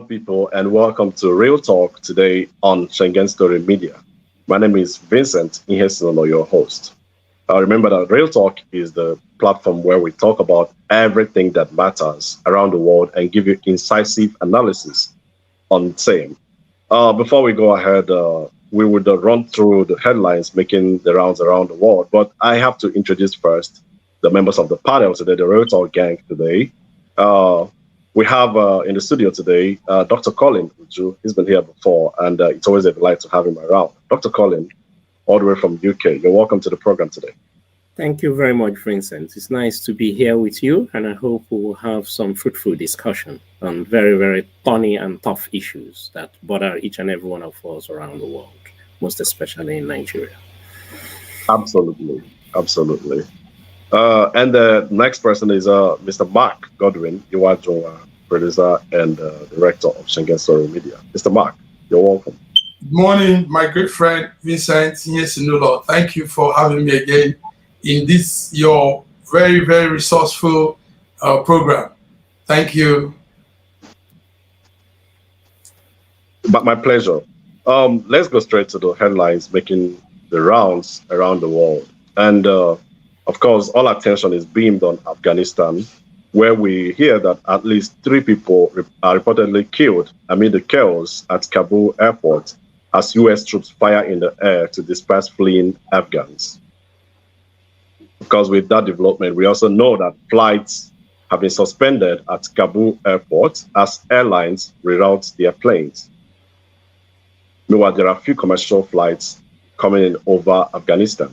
people, and welcome to Real Talk today on Schengen Story Media. My name is Vincent Ihesinono, your host. Remember that Real Talk is the platform where we talk about everything that matters around the world and give you incisive analysis on same. Before we go ahead, we would run through the headlines making the rounds around the world, but I have to introduce first the members of the panel today, the Real Talk gang today. We have in the studio today Dr. Colin Uju. He's been here before, and it's always a delight to have him around. Dr. Colin, all the way from UK, you're welcome to the program today. Thank you very much, Vincent. It's nice to be here with you, and I hope we will have some fruitful discussion on very, very thorny and tough issues that bother each and every one of us around the world, most especially in Nigeria. Absolutely, absolutely. And the next person is Mr. Mark Godwin, Iwaju, producer and director of Schengen Story Media. Mr. Mark, you're welcome. Good morning, my great friend Vincent Ihesinono. Thank you for having me again in this your very, very resourceful program. Thank you. But my pleasure. Let's go straight to the headlines making the rounds around the world. And of course, all attention is beamed on Afghanistan, where we hear that at least 3 people are reportedly killed amid the chaos at Kabul airport as U.S. troops fire in the air to disperse fleeing Afghans. Of course, with that development, we also know that flights have been suspended at Kabul airport as airlines reroute their planes. Meanwhile, there are a few commercial flights coming in over Afghanistan.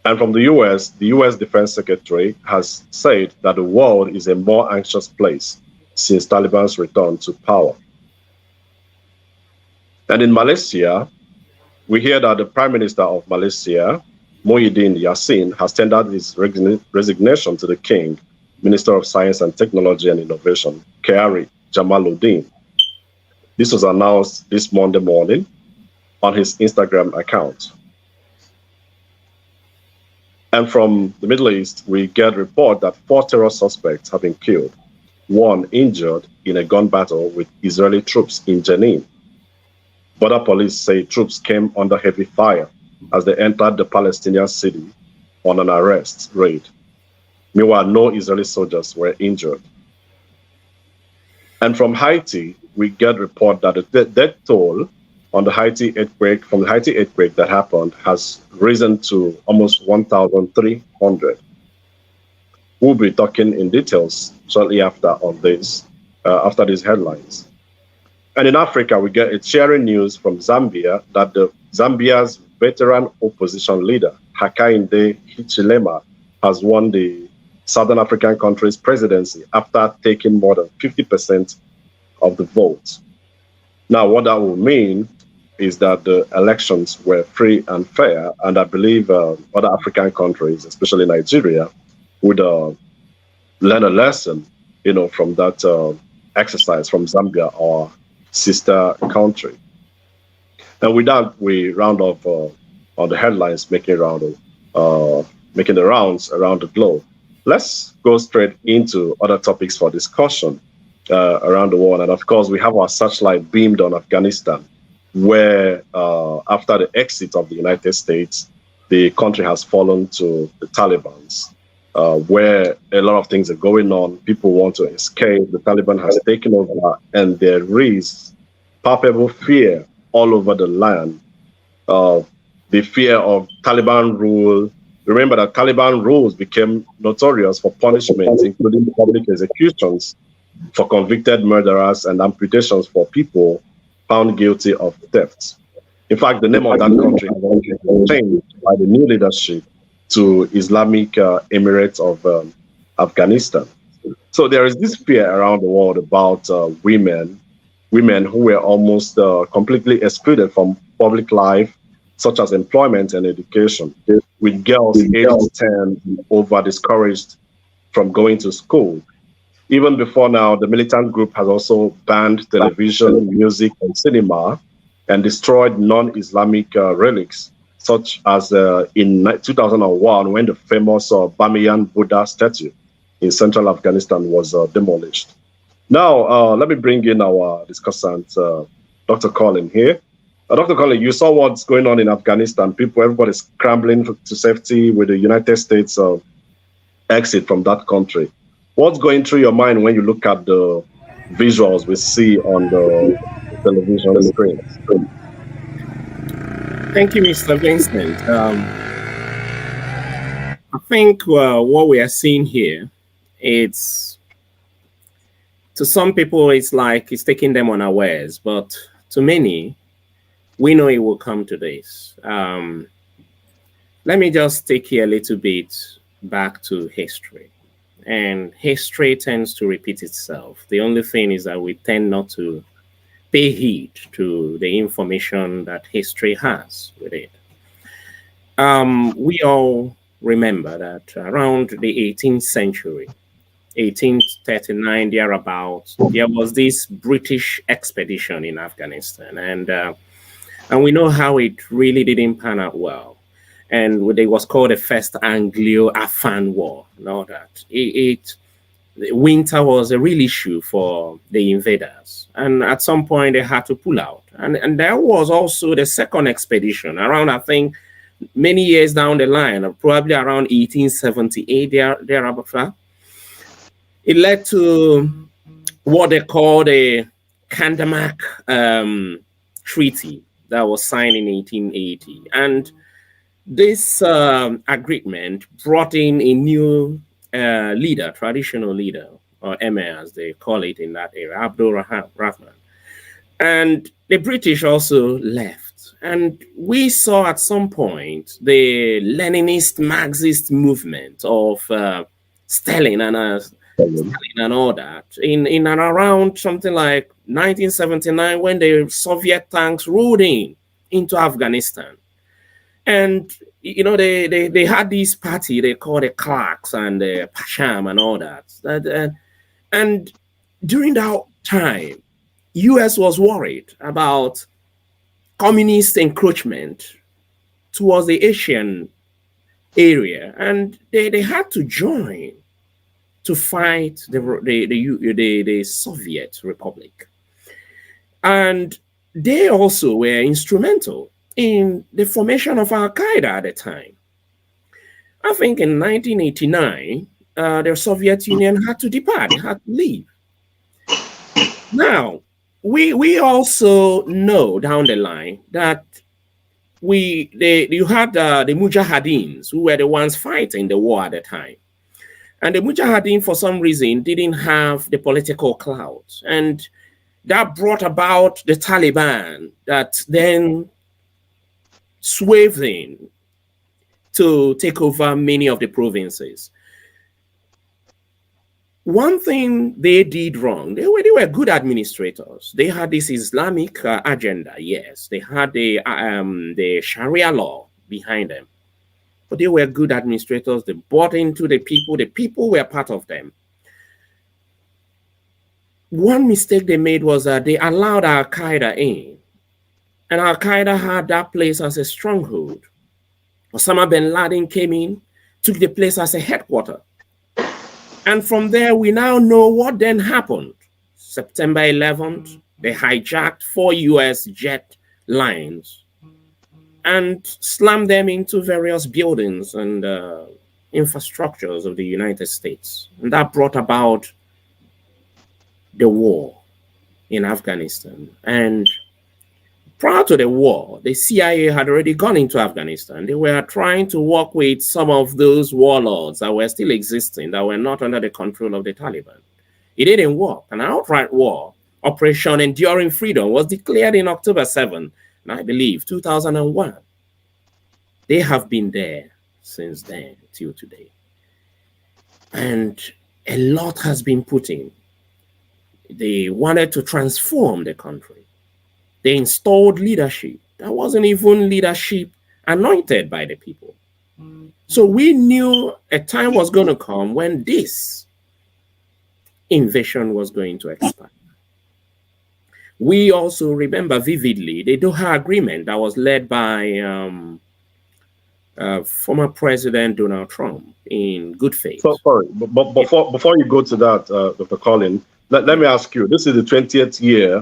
And from the U.S., the U.S. Defense Secretary has said that the world is a more anxious place since Taliban's return to power. And in Malaysia, we hear that the Prime Minister of Malaysia, Muhyiddin Yassin, has tendered his resignation to the King, Minister of Science and Technology and Innovation, Khairy Jamaluddin. This was announced this Monday morning on his Instagram account. And from the Middle East, we get report that 4 terror suspects have been killed, 1 injured in a gun battle with Israeli troops in Jenin. Border police say troops came under heavy fire as they entered the Palestinian city on an arrest raid. Meanwhile, no Israeli soldiers were injured. And from Haiti, we get report that the death toll on the Haiti earthquake, from the Haiti earthquake that happened, has risen to almost 1,300. We'll be talking in details shortly after on this, after these headlines. And in Africa, we get a cheering news from Zambia that Zambia's veteran opposition leader, Hakainde Hichilema, has won the Southern African country's presidency after taking more than 50% of the vote. Now, what that will mean is that the elections were free and fair, and I believe other African countries, especially Nigeria, would learn a lesson, from that exercise from Zambia, our sister country. And with that, we round off on the headlines making the rounds around the globe. Let's go straight into other topics for discussion around the world. And of course, we have our searchlight beamed on Afghanistan, where after the exit of the United States, the country has fallen to the Taliban's, where a lot of things are going on. People want to escape. The Taliban has taken over, and there is palpable fear all over the land. The fear of Taliban rule. Remember that Taliban rules became notorious for punishments, including public executions for convicted murderers and amputations for people found guilty of theft. In fact, the name of that country has changed by the new leadership to Islamic Emirates of Afghanistan. So there is this fear around the world about women who were almost completely excluded from public life, such as employment and education, with girls aged 10 over discouraged from going to school. Even before now, the militant group has also banned television, music, and cinema, and destroyed non-Islamic relics, such as in 2001, when the famous Bamiyan Buddha statue in central Afghanistan was demolished. Now, let me bring in our discussant, Dr. Colin here. Dr. Colin, you saw what's going on in Afghanistan. Everybody's scrambling to safety with the United States exit from that country. What's going through your mind when you look at the visuals we see on the television screen? Thank you, Mr. Vincent. I think what we are seeing here, it's to some people, it's like it's taking them unawares, but to many, we know it will come to this. Let me just take you a little bit back to history. And history tends to repeat itself. The only thing is that we tend not to pay heed to the information that history has with it. We all remember that around the 18th century, 1839 thereabouts, there was this British expedition in Afghanistan, and we know how it really didn't pan out well. And it was called the first Anglio Afan war. Know that winter was a real issue for the invaders, and at some point they had to pull out. And there was also the second expedition around, I think, many years down the line, probably around 1878 thereabouts. It led to what they call the Kandamak Treaty that was signed in 1880. And this agreement brought in a new leader, traditional leader, or Emir as they call it in that area, Abdul Rahman. And the British also left. And we saw at some point the Leninist Marxist movement of Stalin and all that in and around something like 1979 when the Soviet tanks rolled into Afghanistan. And, you know, they had this party they called the Clarks and the Pasham and all that. And during that time, US was worried about communist encroachment towards the Asian area. And they had to join to fight the Soviet Republic. And they also were instrumental in the formation of Al-Qaeda at the time. I think in 1989, the Soviet Union had to depart, they had to leave. Now, we also know down the line that you had the Mujahideens who were the ones fighting the war at the time. And the Mujahideen, for some reason, didn't have the political clout. And that brought about the Taliban that then swerved in to take over many of the provinces. One thing they did wrong, they were good administrators. They had this Islamic agenda, yes. They had the Sharia law behind them. But they were good administrators. They bought into the people were part of them. One mistake they made was that they allowed Al-Qaeda in. And Al-Qaeda had that place as a stronghold. Osama bin Laden came in, took the place as a headquarters. And from there, we now know what then happened. September 11th, they hijacked 4 US jet lines and slammed them into various buildings and infrastructures of the United States. And that brought about the war in Afghanistan. And prior to the war, the CIA had already gone into Afghanistan. They were trying to work with some of those warlords that were still existing, that were not under the control of the Taliban. It didn't work. An outright war, Operation Enduring Freedom, was declared in October 7, I believe, 2001. They have been there since then till today. And a lot has been put in. They wanted to transform the country. They installed leadership. That wasn't even leadership anointed by the people. So we knew a time was going to come when this invasion was going to expand. We also remember vividly the Doha Agreement that was led by former President Donald Trump in good faith. So sorry, but before you go to that, Dr. Colin, let me ask you, this is the 20th year,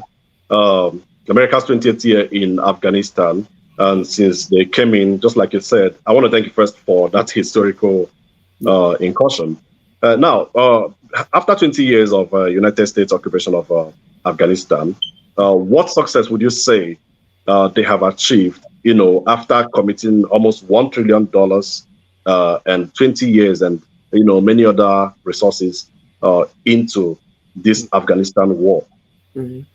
America's 20th year in Afghanistan. And since they came in, just like you said, I want to thank you first for that historical incursion. Now, after 20 years of United States occupation of Afghanistan, what success would you say they have achieved, after committing almost $1 trillion and 20 years and, many other resources into this Afghanistan war?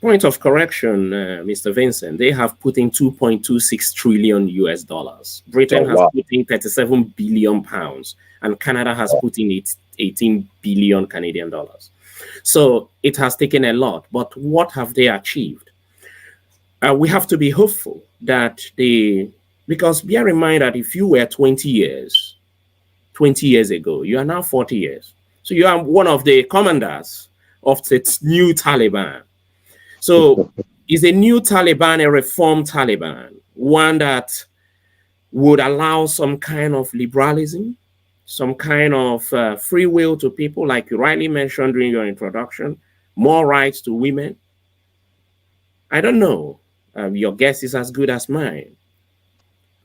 Point of correction, Mr. Vincent, they have put in 2.26 trillion US dollars. Britain has put in 37 billion pounds, and Canada has put in 18 billion Canadian dollars. So it has taken a lot, but what have they achieved? We have to be hopeful that because bear in mind that if you were 20 years ago, you are now 40 years. So you are one of the commanders of the new Taliban. So is a new Taliban a reformed Taliban, one that would allow some kind of liberalism, some kind of free will to people, like you rightly mentioned during your introduction, more rights to women? I don't know. Your guess is as good as mine.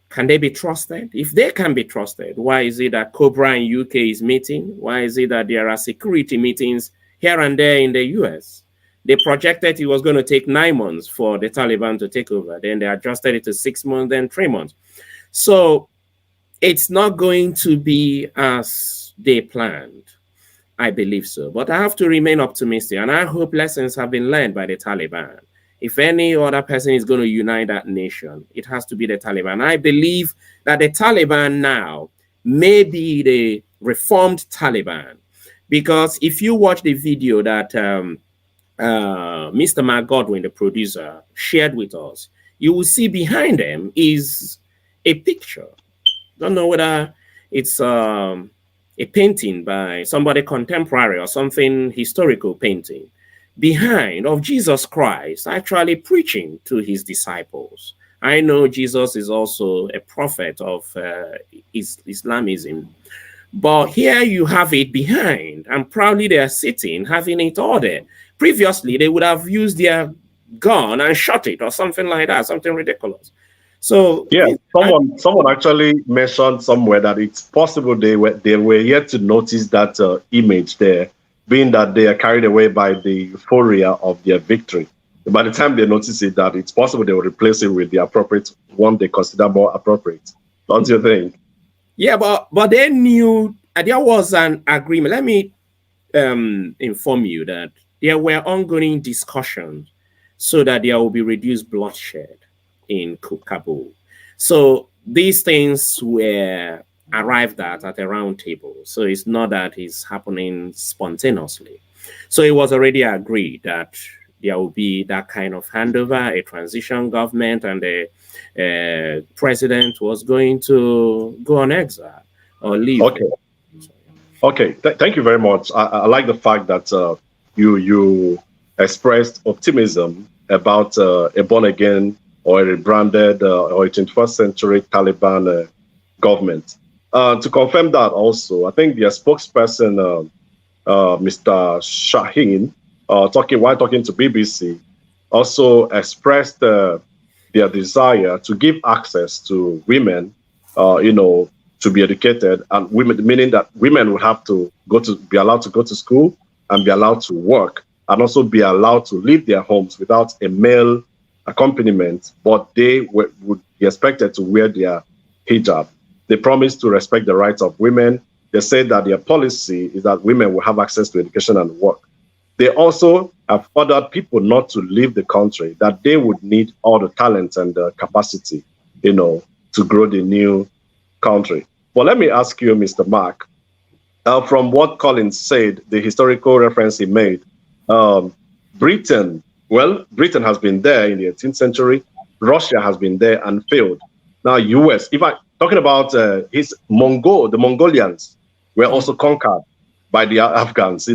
Can they be trusted? If they can be trusted, why is it that Cobra in UK is meeting? Why is it that there are security meetings here and there in the US? They projected it was going to take 9 months for the Taliban to take over. Then they adjusted it to 6 months, then 3 months. So it's not going to be as they planned. I believe so. But I have to remain optimistic. And I hope lessons have been learned by the Taliban. If any other person is going to unite that nation, it has to be the Taliban. I believe that the Taliban now may be the reformed Taliban. Because if you watch the video that Mr. Mark Godwin, the producer, shared with us, you will see behind them is a picture. Don't know whether it's a painting by somebody contemporary or something historical painting behind of Jesus Christ actually preaching to his disciples. I know Jesus is also a prophet of Islamism, but here you have it behind, and proudly they are sitting, having it all there. Previously, they would have used their gun and shot it or something like that, something ridiculous. So yeah, someone actually mentioned somewhere that it's possible they were yet to notice that image there, being that they are carried away by the euphoria of their victory. By the time they notice it, that it's possible they will replace it with the appropriate one they consider more appropriate. Don't you think? Yeah, but they knew there was an agreement. Let me inform you that there were ongoing discussions so that there will be reduced bloodshed in Kabul. So these things were arrived at a round table. So it's not that it's happening spontaneously. So it was already agreed that there will be that kind of handover, a transition government, and the president was going to go on exile or leave. Okay. Thank you very much. I like the fact that you expressed optimism about a born-again or a rebranded or a 21st century Taliban government. To confirm that also, I think their spokesperson, Mr. Shaheen, while talking to BBC, also expressed their desire to give access to women, to be educated, and women, meaning that women would have to be allowed to go to school and be allowed to work, and also be allowed to leave their homes without a male accompaniment, but they would be expected to wear their hijab. They promised to respect the rights of women. They said that their policy is that women will have access to education and work. They also have ordered people not to leave the country, that they would need all the talent and the capacity, to grow the new country. But let me ask you, Mr. Mark, from what Collins said, the historical reference he made, Britain has been there in the 18th century. Russia has been there and failed. Now, US, talking about the Mongolians were also conquered by the Afghans,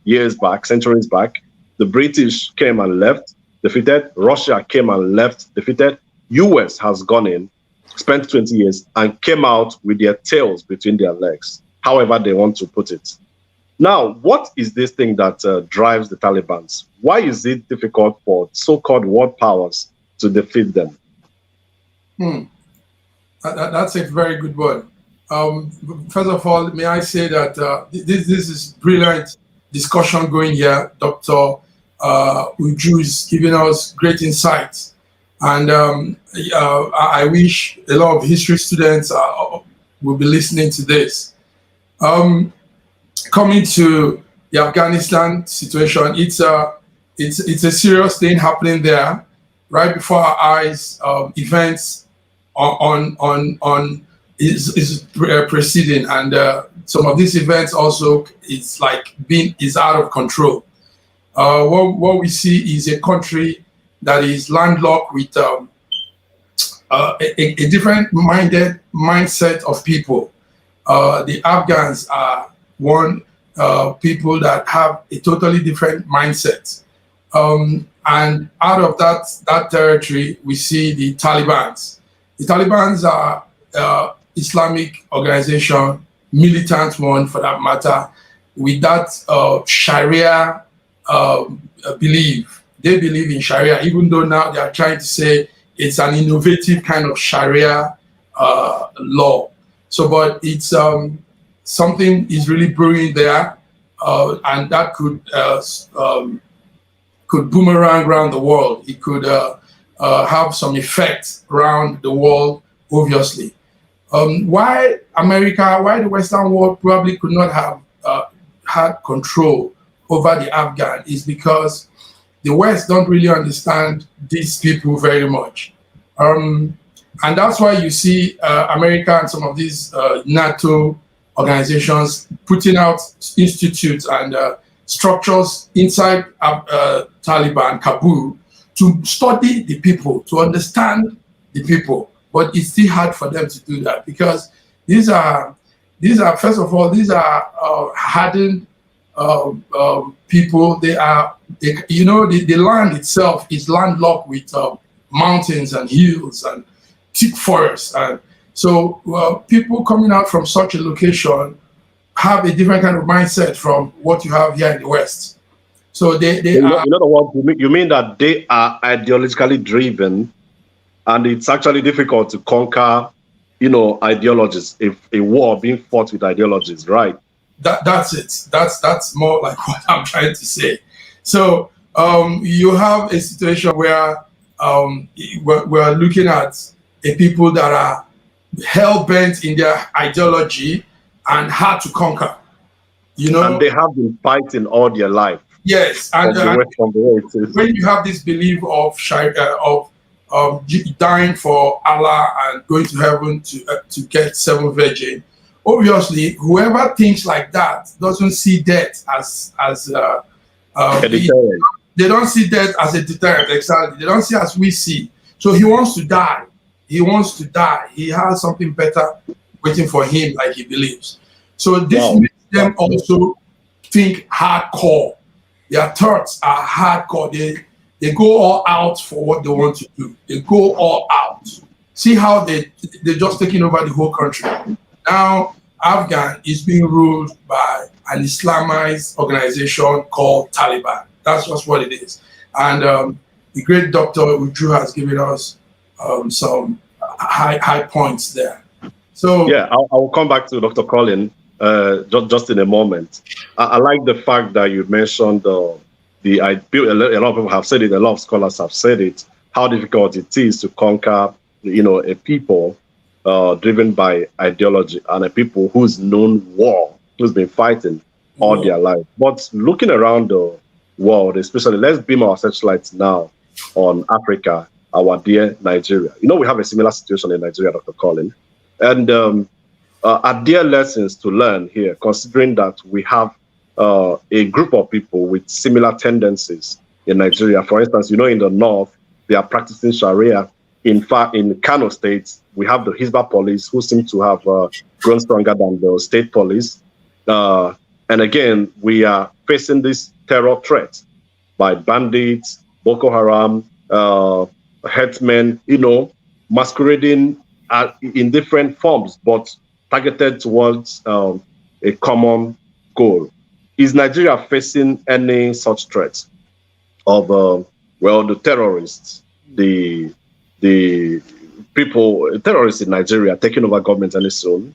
years back, centuries back. The British came and left, defeated. Russia came and left, defeated. US has gone in, spent 20 years, and came out with their tails between their legs, however they want to put it. Now, what is this thing that drives the Taliban? Why is it difficult for so-called world powers to defeat them? That's a very good one. First of all, may I say that this is brilliant discussion going here. Dr. Uju is giving us great insights. And I wish a lot of history students will be listening to this. Coming to the Afghanistan situation, it's a serious thing happening there. Right before our eyes, events is proceeding, and some of these events also is out of control. What we see is a country that is landlocked with a different mindset of people. The Afghans are people that have a totally different mindset. And out of that territory, we see the Taliban. The Taliban are Islamic organization, militant one for that matter, with that Sharia belief. They believe in Sharia, even though now they are trying to say it's an innovative kind of Sharia law. So, but it's something is really brewing there, and that could boomerang around the world. It could have some effect around the world, obviously. Why the Western world probably could not have had control over the Afghan is because the West don't really understand these people very much. And that's why you see America and some of these NATO organizations putting out institutes and structures inside Taliban, Kabul, to study the people, to understand the people. But it's still hard for them to do that because these are first of all, these are hardened people. The land itself is landlocked with mountains and hills and thick forests, and so people coming out from such a location have a different kind of mindset from what you have here in the West. So they are. In other words, you mean that they are ideologically driven, and it's actually difficult to conquer, ideologies. If a war being fought with ideologies, right? That's it. That's more like what I'm trying to say. So you have a situation where we're looking at a people that are hell bent in their ideology and hard to conquer. And they have been fighting all their life. Yes, and when you have this belief of dying for Allah and going to heaven to get seven virgin, obviously, whoever thinks like that doesn't see death as a deterrent. They don't see death as a deterrent. Exactly, they don't see as we see. So he wants to die. He wants to die. He has something better waiting for him, like he believes. So this makes them also think hardcore. Their thoughts are hardcore. They go all out for what they want to do. They go all out. See how they're just taking over the whole country. Now, Afghan is being ruled by an Islamized organization called Taliban. That's just what it is. And the great Dr. Uju has given us some high points there. So yeah, I'll come back to Dr. Colin just in a moment. I like the fact that you mentioned a lot of people have said it, a lot of scholars have said it, how difficult it is to conquer, a people driven by ideology and a people who's known war, who's been fighting all their life. But looking around the world, especially, let's beam our searchlights now on Africa, our dear Nigeria. We have a similar situation in Nigeria, Dr. Colin. And are there lessons to learn here, considering that we have a group of people with similar tendencies in Nigeria? For instance, in the north, they are practicing Sharia. In fact, in Kano State, we have the Hisba police who seem to have grown stronger than the state police. And again, we are facing this terror threat by bandits, Boko Haram, headsmen, masquerading in different forms, but targeted towards a common goal. is Nigeria facing any such threats of, the terrorists, the people, terrorists in Nigeria taking over government any soon?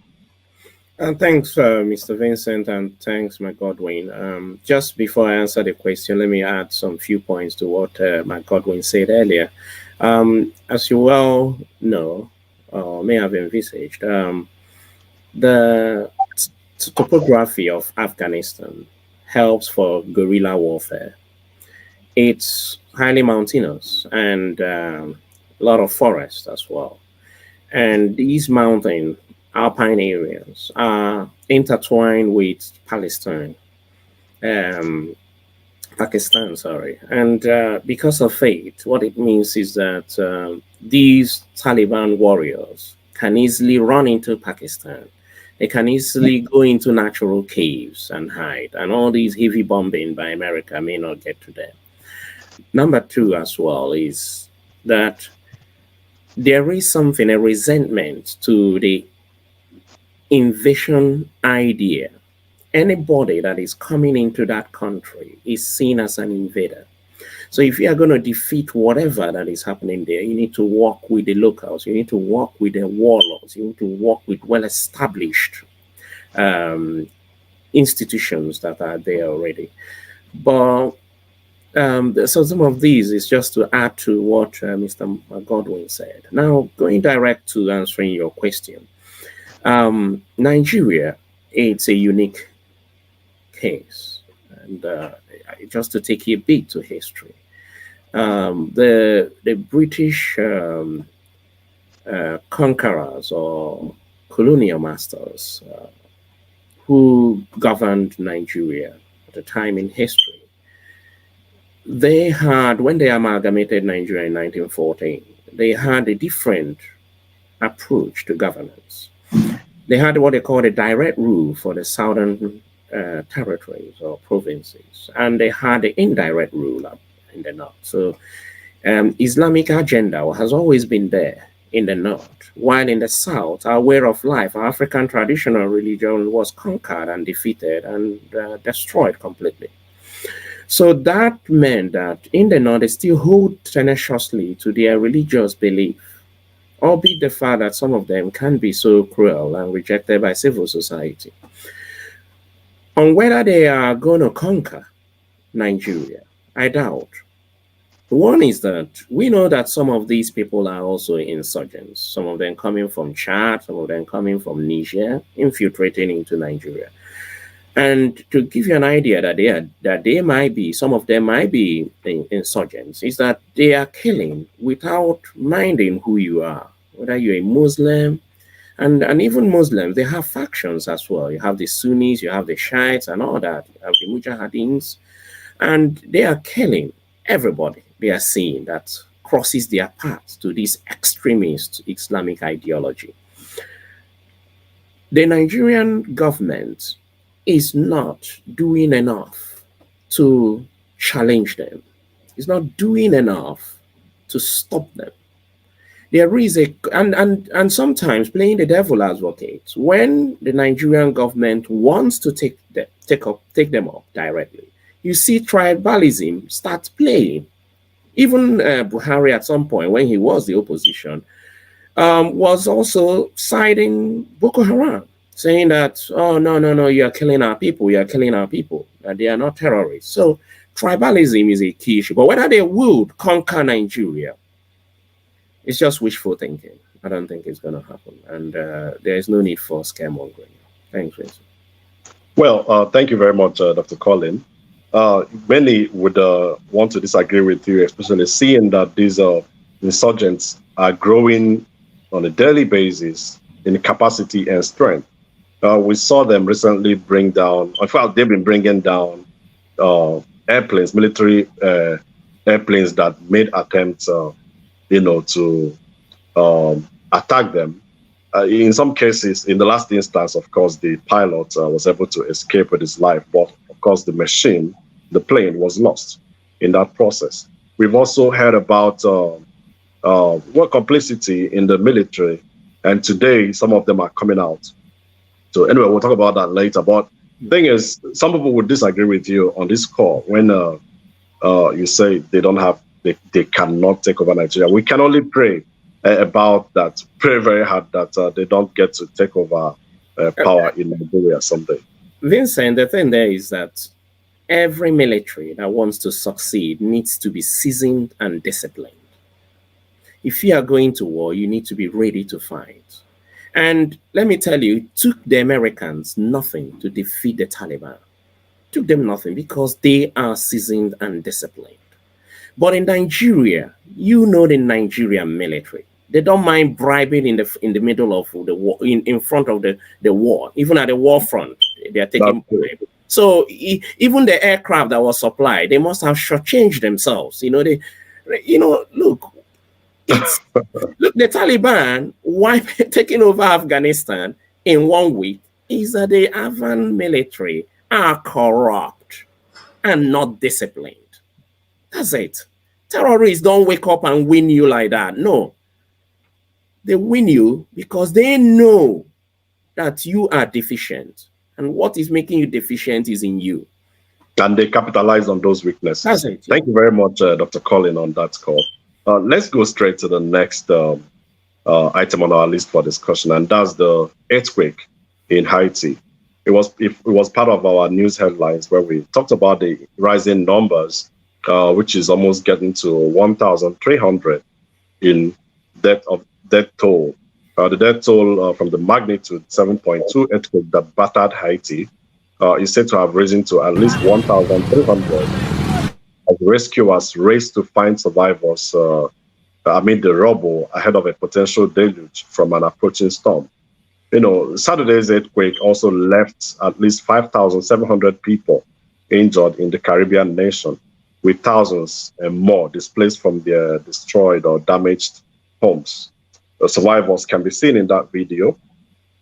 And thanks, Mr. Vincent, and thanks, Mike Godwin. Just before I answer the question, let me add some few points to what Mike Godwin said earlier. As you well know, or may have envisaged, the topography of Afghanistan helps for guerrilla warfare. It's highly mountainous and a lot of forest as well. And these mountain alpine areas are intertwined with Pakistan, sorry. And because of fate, what it means is that these Taliban warriors can easily run into Pakistan. They can easily go into natural caves and hide, and all these heavy bombing by America may not get to them. Number two as well is that there is something, a resentment to the invasion idea. Anybody that is coming into that country is seen as an invader. So if you are going to defeat whatever that is happening there, you need to work with the locals, you need to work with the warlords, you need to work with well-established institutions that are there already. But so some of these is just to add to what Mr. Godwin said. Now, going direct to answering your question, Nigeria, it's a unique case. And just to take you a bit to history, the British conquerors or colonial masters who governed Nigeria at a time in history, they had, when they amalgamated Nigeria in 1914, they had a different approach to governance. They had what they called a direct rule for the southern territories or provinces, and they had the indirect rule up in the north. So Islamic agenda has always been there in the north, while in the south, our way of life, our African traditional religion was conquered and defeated and destroyed completely. So that meant that in the north, they still hold tenaciously to their religious belief, albeit the fact that some of them can be so cruel and rejected by civil society. On whether they are going to conquer Nigeria, I doubt. One is that we know that some of these people are also insurgents, some of them coming from Chad, some of them coming from Niger, infiltrating into Nigeria. And to give you an idea that they might be, some of them might be insurgents, is that they are killing without minding who you are, whether you're a Muslim, and even Muslims, they have factions as well. You have the Sunnis, you have the Shiites and all that, you have the Mujahideen, and they are killing everybody they are seeing that crosses their path to this extremist Islamic ideology. The Nigerian government is not doing enough to challenge them. It's not doing enough to stop them. There is and sometimes playing the devil advocate, when the Nigerian government wants to take them up directly, you see tribalism start playing. Even Buhari at some point, when he was the opposition, was also siding Boko Haram, saying that, oh, no, you are killing our people, that they are not terrorists. So tribalism is a key issue. But whether they would conquer Nigeria, it's just wishful thinking. I don't think it's going to happen. And there is no need for scaremongering. Thanks, Vincent. Well, thank you very much, Dr. Colin. Many would want to disagree with you, especially seeing that these insurgents are growing on a daily basis in capacity and strength. We saw them recently bring down, in fact, they've been bringing down airplanes, military airplanes that made attempts, to attack them. In some cases, in the last instance, of course, the pilot was able to escape with his life, but of course, the plane was lost in that process. We've also heard about complicity in the military, and today some of them are coming out. So anyway, we'll talk about that later. But Thing is, some people would disagree with you on this call when you say they cannot take over Nigeria. We can only pray about that, pray very hard that they don't get to take over power in Nigeria someday. Vincent, the thing there is that every military that wants to succeed needs to be seasoned and disciplined. If you are going to war, you need to be ready to fight. And let me tell you, it took the Americans nothing to defeat the Taliban. It took them nothing because they are seasoned and disciplined. But in Nigeria, you know the Nigerian military. They don't mind bribing in the middle of the war, in front of the war, even at the war front. They are taking bribe. So even the aircraft that was supplied, they must have shortchanged themselves. Look, look, the Taliban taking over Afghanistan in 1 week is that the Afan military are corrupt and not disciplined. That's it. Terrorists don't wake up and win you like that. No. They win you because they know that you are deficient. And what is making you deficient is in you. And they capitalize on those weaknesses. That's it. Thank you very much, Dr. Colin, on that call. Let's go straight to the next item on our list for discussion, and that's the earthquake in Haiti. It was part of our news headlines where we talked about the rising numbers, which is almost getting to 1,300 in death toll. The death toll from the magnitude 7.2 earthquake that battered Haiti is said to have risen to at least 1,300 as rescuers race to find survivors amid the rubble ahead of a potential deluge from an approaching storm. Saturday's earthquake also left at least 5,700 people injured in the Caribbean nation, with thousands and more displaced from their destroyed or damaged homes. The survivors can be seen in that video.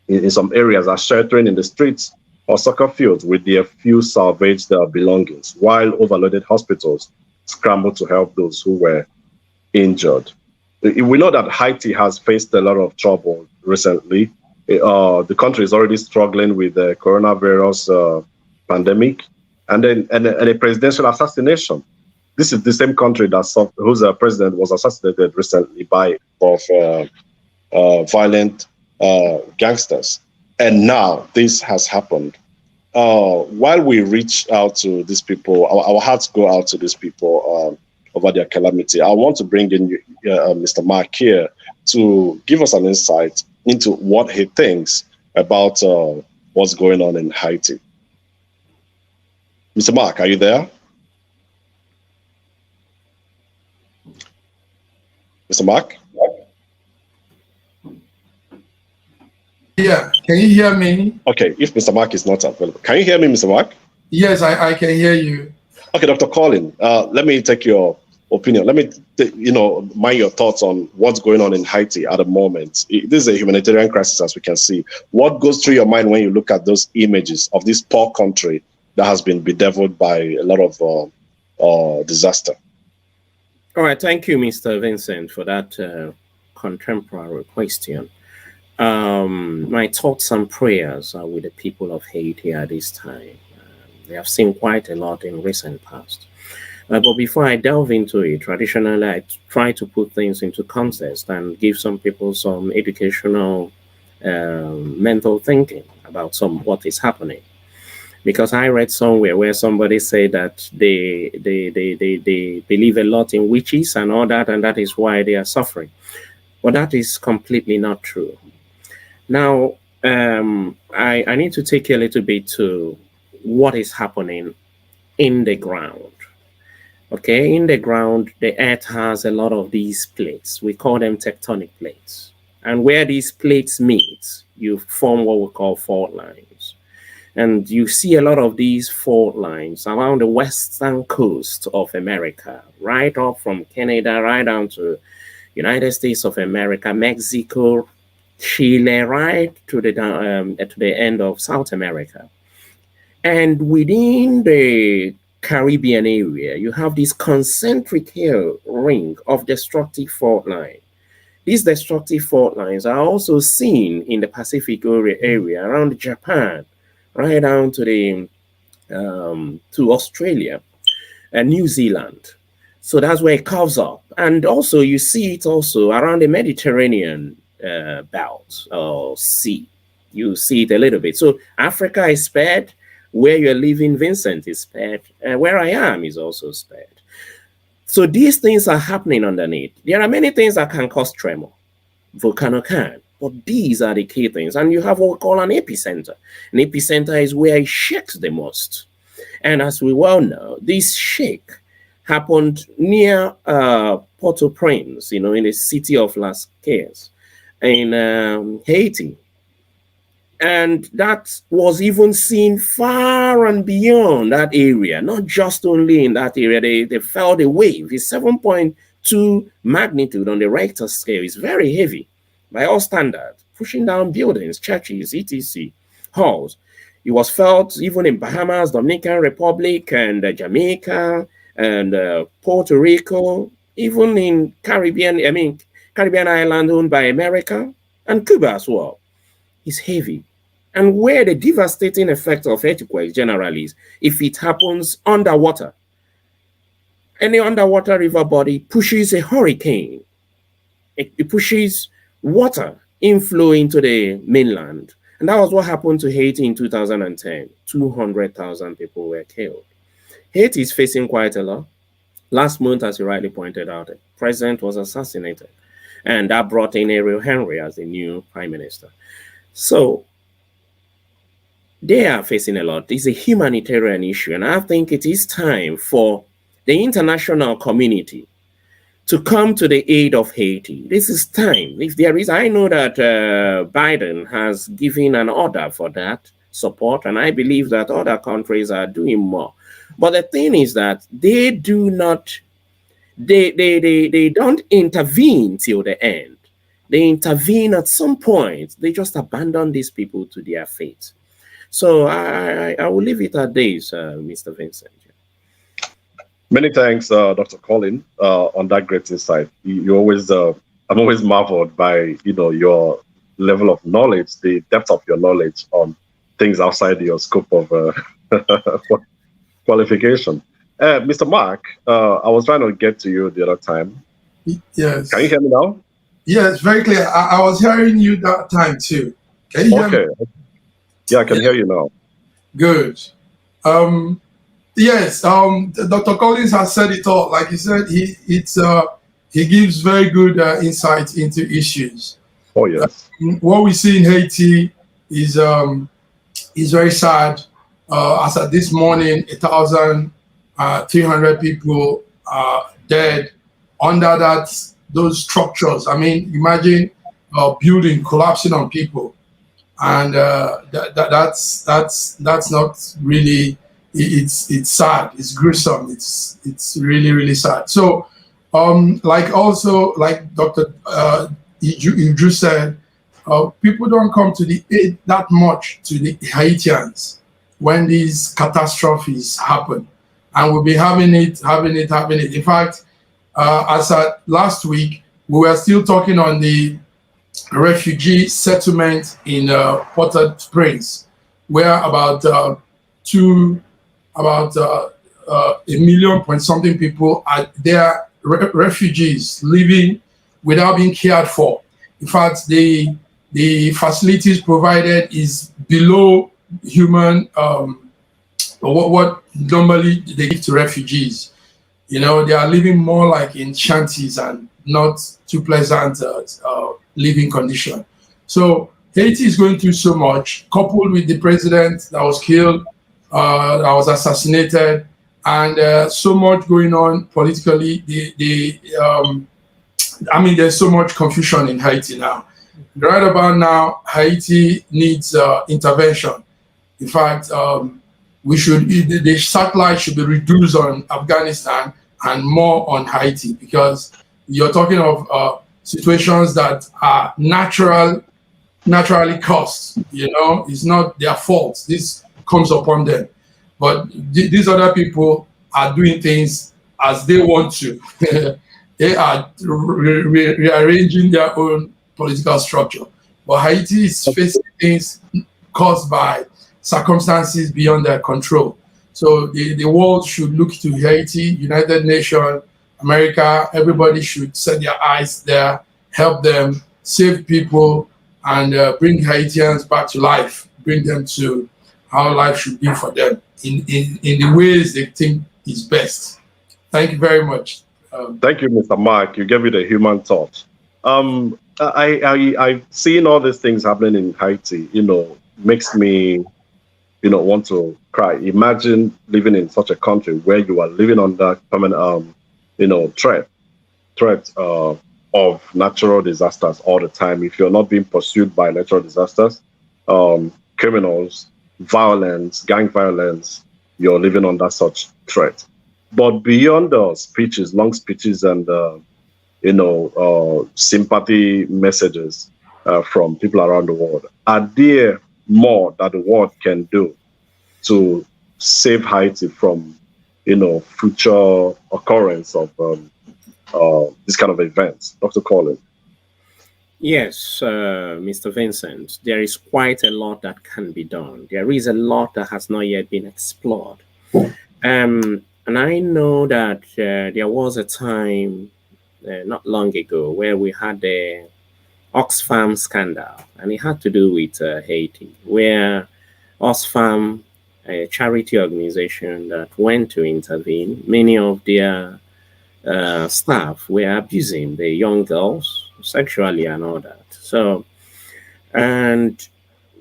In some areas are sheltering in the streets or soccer fields with their few salvaged belongings, while overloaded hospitals scramble to help those who were injured. We know that Haiti has faced a lot of trouble recently. The country is already struggling with the coronavirus pandemic and then a presidential assassination. This is the same country whose president was assassinated recently by violent gangsters. And now this has happened. While we reach out to these people, our hearts go out to these people over their calamity. I want to bring in Mr. Mark here to give us an insight into what he thinks about what's going on in Haiti. Mr. Mark, are you there? Mr. Mark? Yeah, can you hear me? Okay, if Mr. Mark is not available. Can you hear me, Mr. Mark? Yes, I can hear you. Okay, Dr. Colin, let me take your opinion. Let me, mind your thoughts on what's going on in Haiti at the moment. This is a humanitarian crisis, as we can see. What goes through your mind when you look at those images of this poor country that has been bedeviled by a lot of disaster? All right, thank you, Mr. Vincent, for that contemporary question. My thoughts and prayers are with the people of Haiti at this time. They have seen quite a lot in recent past. But before I delve into it, traditionally I try to put things into context and give some people some educational mental thinking about what is happening. Because I read somewhere where somebody said that they believe a lot in witches and all that, and that is why they are suffering. But that is completely not true. Now, I need to take you a little bit to what is happening in the ground. Okay, in the ground, the earth has a lot of these plates. We call them tectonic plates. And where these plates meet, you form what we call fault lines. And you see a lot of these fault lines around the western coast of America, right up from Canada, right down to United States of America, Mexico, Chile, right to the end of South America. And within the Caribbean area, you have this concentric ring of destructive fault lines. These destructive fault lines are also seen in the Pacific area around Japan, right down to the to Australia and New Zealand. So that's where it curves up. And also you see it also around the Mediterranean belt or sea. You see it a little bit. So Africa is spared. Where you're living, Vincent, is spared. Where I am is also spared. So these things are happening underneath. There are many things that can cause tremor. Volcano can. But these are the key things. And you have what we call an epicenter. An epicenter is where it shakes the most. And as we well know, this shake happened near Port-au-Prince, in the city of Las Cases in Haiti. And that was even seen far and beyond that area, not just only in that area. They felt a wave. It's 7.2 magnitude on the Richter scale. It's very heavy by all standards, pushing down buildings, churches, etc., halls. It was felt even in Bahamas, Dominican Republic, and Jamaica, and Puerto Rico, even in Caribbean island owned by America, and Cuba as well. Is heavy. And where the devastating effect of earthquakes generally is, if it happens underwater, any underwater river body pushes a hurricane. It pushes water inflow into the mainland. And that was what happened to Haiti in 2010. 200,000 people were killed. Haiti is facing quite a lot. Last month, as you rightly pointed out, the president was assassinated. And that brought in Ariel Henry as the new prime minister. So they are facing a lot. It's a humanitarian issue. And I think it is time for the international community to come to the aid of Haiti. This is time. If there is, I know that Biden has given an order for that support, and I believe that other countries are doing more. But the thing is that they do not, they don't intervene till the end. They intervene at some point. They just abandon these people to their fate. So I will leave it at this, Mr. Vincent. Many thanks, Dr. Colin, on that great insight. You always, I'm always marveled by your level of knowledge, the depth of your knowledge on things outside your scope of qualification. Mr. Mark, I was trying to get to you the other time. Yes. Can you hear me now? Yes, very clear. I was hearing you that time too. Can you hear me? Yeah, I can hear you now. Good. Yes, Dr. Collins has said it all. Like he said, he gives very good insight into issues. Oh yes. What we see in Haiti is very sad. As of this morning, 1,300 people are dead under those structures. I mean, imagine a building collapsing on people, and that's not really. It's sad. It's gruesome. It's really, really sad. So, like Dr. Idru said, people don't come to the aid that much to the Haitians when these catastrophes happen, and we'll be having it. In fact, as at last week, we were still talking on the refugee settlement in Port-au-Prince, where about a million point something people are there, refugees living without being cared for. In fact, the facilities provided is below human what normally they give to refugees. They are living more like in shanties and not too pleasant living condition. So Haiti is going through so much, coupled with the president that was killed, that was assassinated, and so much going on politically. There's so much confusion in Haiti now. Right about now, Haiti needs intervention. In fact, the satellite should be reduced on Afghanistan and more on Haiti, because you're talking of situations that are naturally caused. It's not their fault. This comes upon them, but these other people are doing things as they want to. They are rearranging their own political structure. But Haiti is facing things caused by circumstances beyond their control. So the world should look to Haiti, United Nations, America. Everybody should set their eyes there, help them, save people, and bring Haitians back to life, bring them to how life should be for them in the ways they think is best. Thank you very much. Thank you, Mr. Mark. You gave me the human touch. I've seen all these things happening in Haiti, makes me, want to cry. Imagine living in such a country where you are living under permanent, threat of natural disasters all the time. If you're not being pursued by natural disasters, criminals, violence, gang violence, you're living under such threat. But beyond the speeches, long speeches, and sympathy messages from people around the world, are there more that the world can do to save Haiti from, future occurrence of this kind of events, Dr. Collins? Yes, Mr. Vincent, there is quite a lot that can be done. There is a lot that has not yet been explored. And I know that there was a time not long ago where we had the Oxfam scandal, and it had to do with Haiti, where Oxfam, a charity organization that went to intervene, many of their staff were abusing the young girls sexually and all that. So, and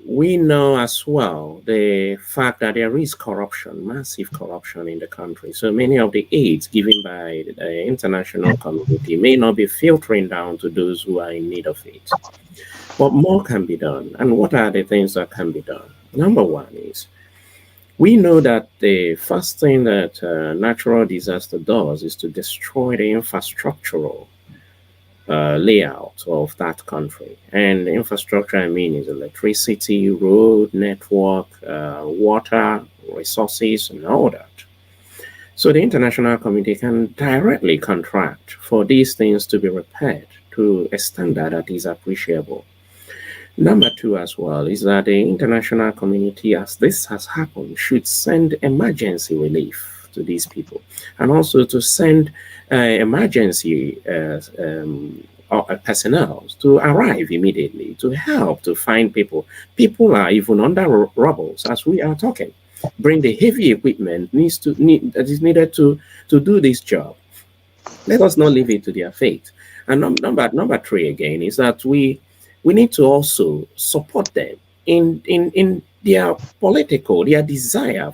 we know as well the fact that there is corruption, massive corruption in the country. So many of the aids given by the international community may not be filtering down to those who are in need of it. But more can be done. And what are the things that can be done? Number one is, we know that the first thing that natural disaster does is to destroy the infrastructural layout of that country. And infrastructure, I mean, is electricity, road, network, water, resources, and all that. So the international community can directly contract for these things to be repaired to a standard that is appreciable. Number two as well is that the international community, as this has happened, should send emergency relief to these people, and also to send emergency personnel to arrive immediately to help to find people. People are even under rubble as we are talking. Bring the heavy equipment that is needed to do this job. Let us not leave it to their fate. And number three again is that we need to also support them in their their desire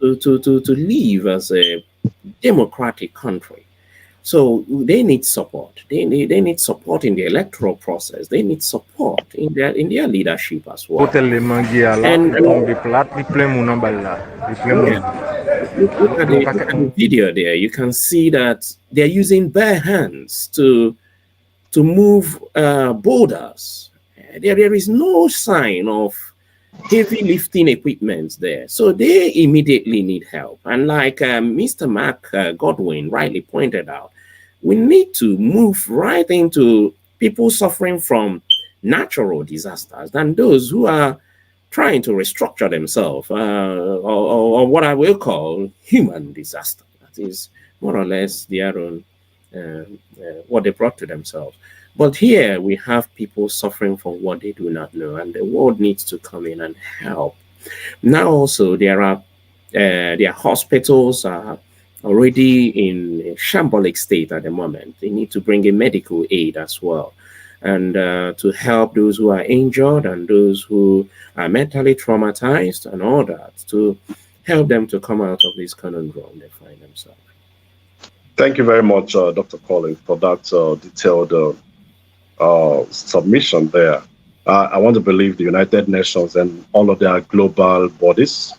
to live as a democratic country. So they need support. They need support in the electoral process. They need support in their leadership as well. And look at the video there. You can see that they're using bare hands to move boulders. There is no sign of heavy lifting equipment there. So they immediately need help. And like Mr. Mark Godwin rightly pointed out, we need to move right into people suffering from natural disasters than those who are trying to restructure themselves or what I will call human disaster. That is more or less their own, what they brought to themselves. But here we have people suffering from what they do not know, and the world needs to come in and help. Now also their hospitals are already in a shambolic state at the moment. They need to bring in medical aid as well, and to help those who are injured and those who are mentally traumatized and all that, to help them to come out of this conundrum they find themselves. Thank you very much, Dr. Collins, for that detailed submission there. I want to believe the United Nations and all of their global bodies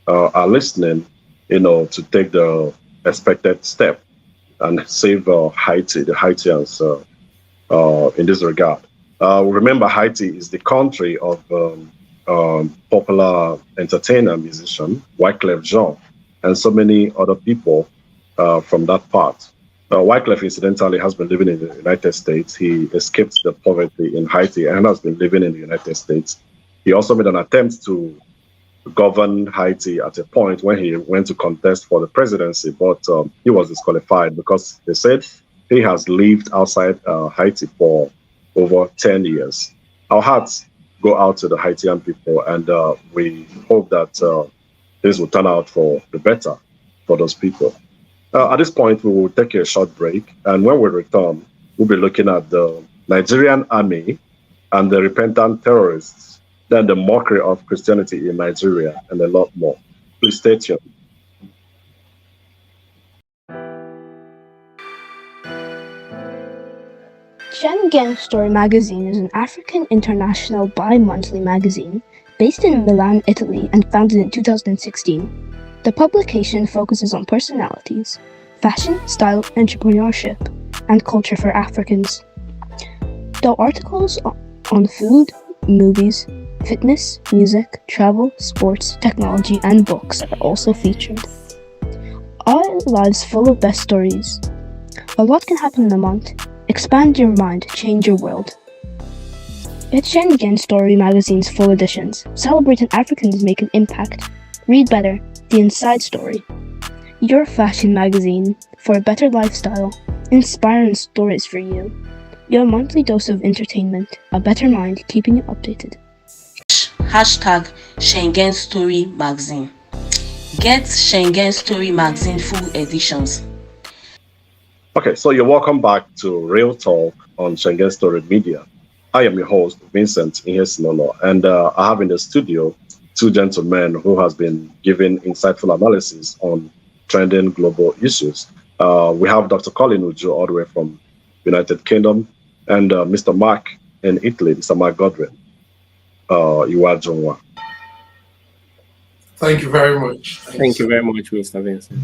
are listening, to take the expected step and save Haiti, the Haitians in this regard. Remember, Haiti is the country of popular entertainer, musician, Wyclef Jean, and so many other people from that part. Wyclef, incidentally, has been living in the United States. He escaped the poverty in Haiti and has been living in the United States. He also made an attempt to govern Haiti at a point when he went to contest for the presidency, but he was disqualified because they said he has lived outside Haiti for over 10 years. Our hearts go out to the Haitian people, and we hope that this will turn out for the better for those people. At this point, we will take a short break, and when we return, we'll be looking at the Nigerian army and the repentant terrorists, then the mockery of Christianity in Nigeria, and a lot more. Please stay tuned. Schengen Story magazine is an African international bi-monthly magazine based in Milan, Italy, and founded in 2016. The publication focuses on personalities, fashion, style, entrepreneurship, and culture for Africans. Though articles on food, movies, fitness, music, travel, sports, technology, and books are also featured. Our lives full of best stories. A lot can happen in a month. Expand your mind, change your world. Get Schengen Story magazine's full editions. Celebrating Africans make an impact. Read better, the inside story. Your fashion magazine for a better lifestyle. Inspiring stories for you. Your monthly dose of entertainment. A better mind keeping you updated. Hashtag Schengen Story magazine. Get Schengen Story magazine full editions. Okay, so you're welcome back to Real Talk on Schengen Story Media. I am your host, Vincent Inhesinolo, and I have in the studio two gentlemen who has been giving insightful analysis on trending global issues. We have Dr. Colin Uju all the way from United Kingdom, and Mr. Mark in Italy, Mr. Mark Godwin. You are Jonwa. Thank you very much. Thank you very much, Mr. Vincent.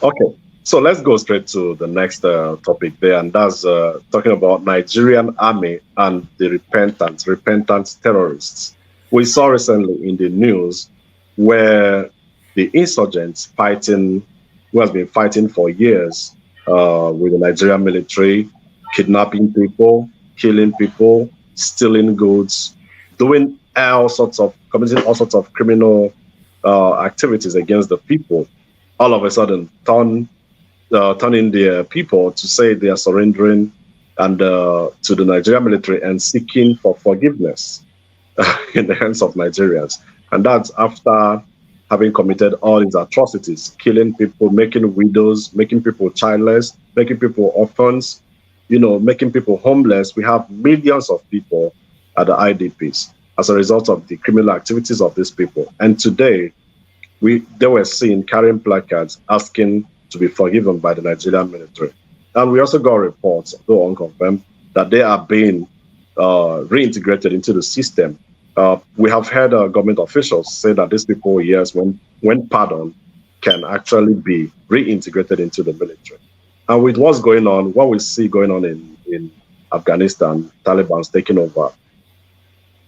Okay. So let's go straight to the next topic there, and that's talking about Nigerian army and the repentant terrorists. We saw recently in the news where the insurgents who has been fighting for years with the Nigerian military, kidnapping people, killing people, stealing goods, committing all sorts of criminal activities against the people, all of a sudden turning their people to say they are surrendering and to the Nigerian military and seeking for forgiveness in the hands of Nigerians. And that's after having committed all these atrocities, killing people, making widows, making people childless, making people orphans, making people homeless. We have millions of people at the IDPs as a result of the criminal activities of these people. And today, they were seen carrying placards asking to be forgiven by the Nigerian military. And we also got reports, though unconfirmed, that they are being reintegrated into the system. We have heard government officials say that these people, yes, when pardoned, can actually be reintegrated into the military. And with what's going on, what we see going on in Afghanistan, Taliban's taking over,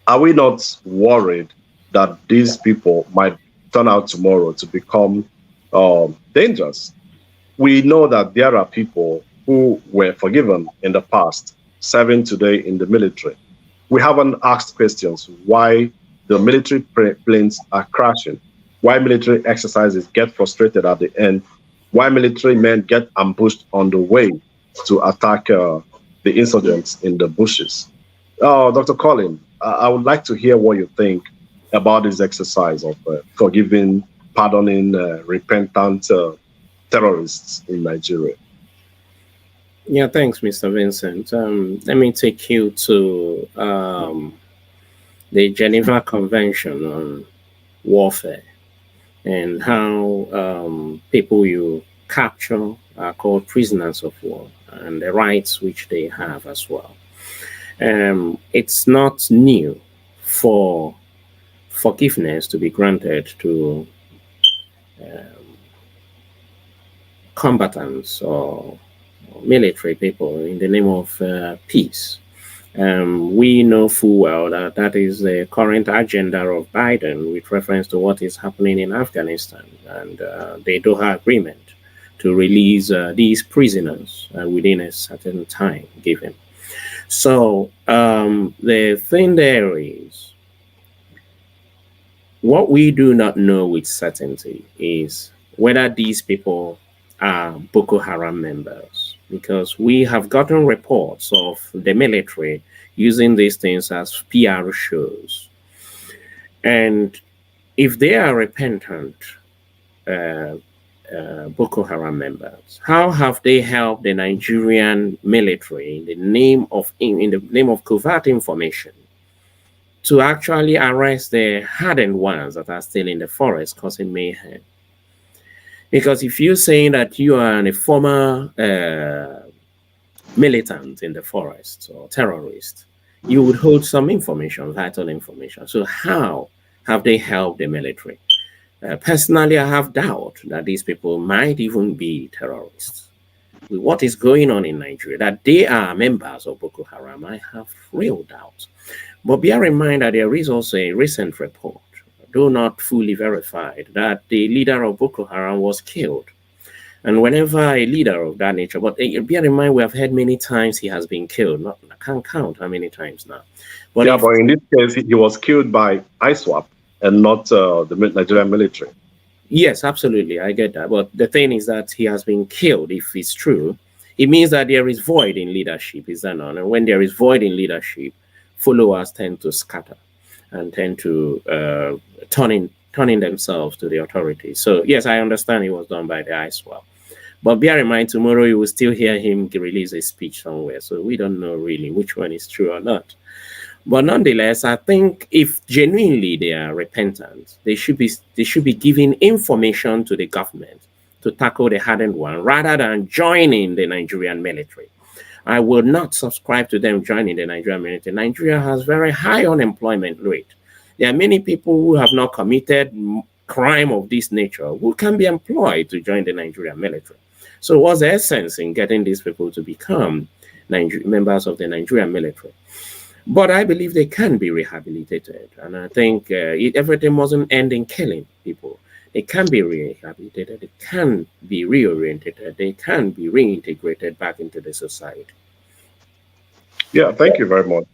are we not worried that these people might turn out tomorrow to become dangerous? We know that there are people who were forgiven in the past, serving today in the military. We haven't asked questions why the military planes are crashing, why military exercises get frustrated at the end, why military men get ambushed on the way to attack the insurgents in the bushes. Dr. Colin, I would like to hear what you think about this exercise of forgiving, pardoning, repentant terrorists in Nigeria. Yeah, thanks, Mr. Vincent. Let me take you to the Geneva Convention on Warfare and how people you capture are called prisoners of war and the rights which they have as well. It's not new for forgiveness to be granted to combatants or military people in the name of peace. We know full well that that is the current agenda of Biden with reference to what is happening in Afghanistan and the Doha Agreement to release these prisoners within a certain time given. So the thing there is, What we do not know with certainty is whether these people are Boko Haram members, because we have gotten reports of the military using these things as PR shows. And if they are repentant Boko Haram members, how have they helped the Nigerian military in the name of covert information to actually arrest the hardened ones that are still in the forest causing mayhem? Because if you're saying that you are a former militant in the forest or terrorist, you would hold some information, vital information. So how have they helped the military? Personally, I have doubt that these people might even be terrorists. With what is going on in Nigeria, that they are members of Boko Haram, I have real doubt. But bear in mind that there is also a recent report, though not fully verified, that the leader of Boko Haram was killed. And whenever a leader of that nature, but bear in mind, we have heard many times he has been killed. I can't count how many times now. But but in this case, he was killed by ISWAP and not the Nigerian military. Yes, absolutely. I get that. But the thing is that he has been killed. If it's true, it means that there is void in leadership, is that not? And when there is void in leadership, followers tend to scatter and tend to turning themselves to the authorities. So yes, I understand it was done by the ISWAP. But bear in mind, tomorrow you will still hear him release a speech somewhere. So we don't know really which one is true or not. But nonetheless, I think if genuinely they are repentant, they should be giving information to the government to tackle the hardened one rather than joining the Nigerian military. I will not subscribe to them joining the Nigerian military. Nigeria has very high unemployment rate. There are many people who have not committed crime of this nature who can be employed to join the Nigerian military. So what's the essence in getting these people to become members of the Nigerian military? But I believe they can be rehabilitated. And I think everything mustn't end in killing people. They can be rehabilitated. They can be reoriented. They can be reintegrated back into the society. Yeah, thank you very much.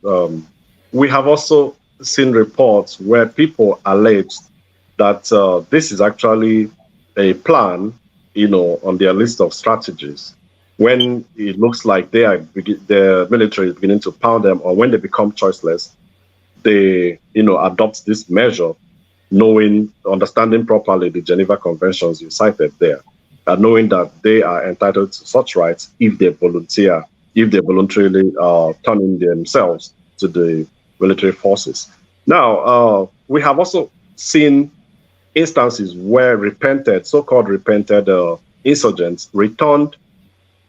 We have also seen reports where people alleged that this is actually a plan, on their list of strategies. When it looks like the military is beginning to pound them, or when they become choiceless, they, adopt this measure, understanding properly the Geneva Conventions you cited there, and knowing that they are entitled to such rights if they voluntarily turn in themselves to the military forces. Now, we have also seen instances where so-called repented insurgents returned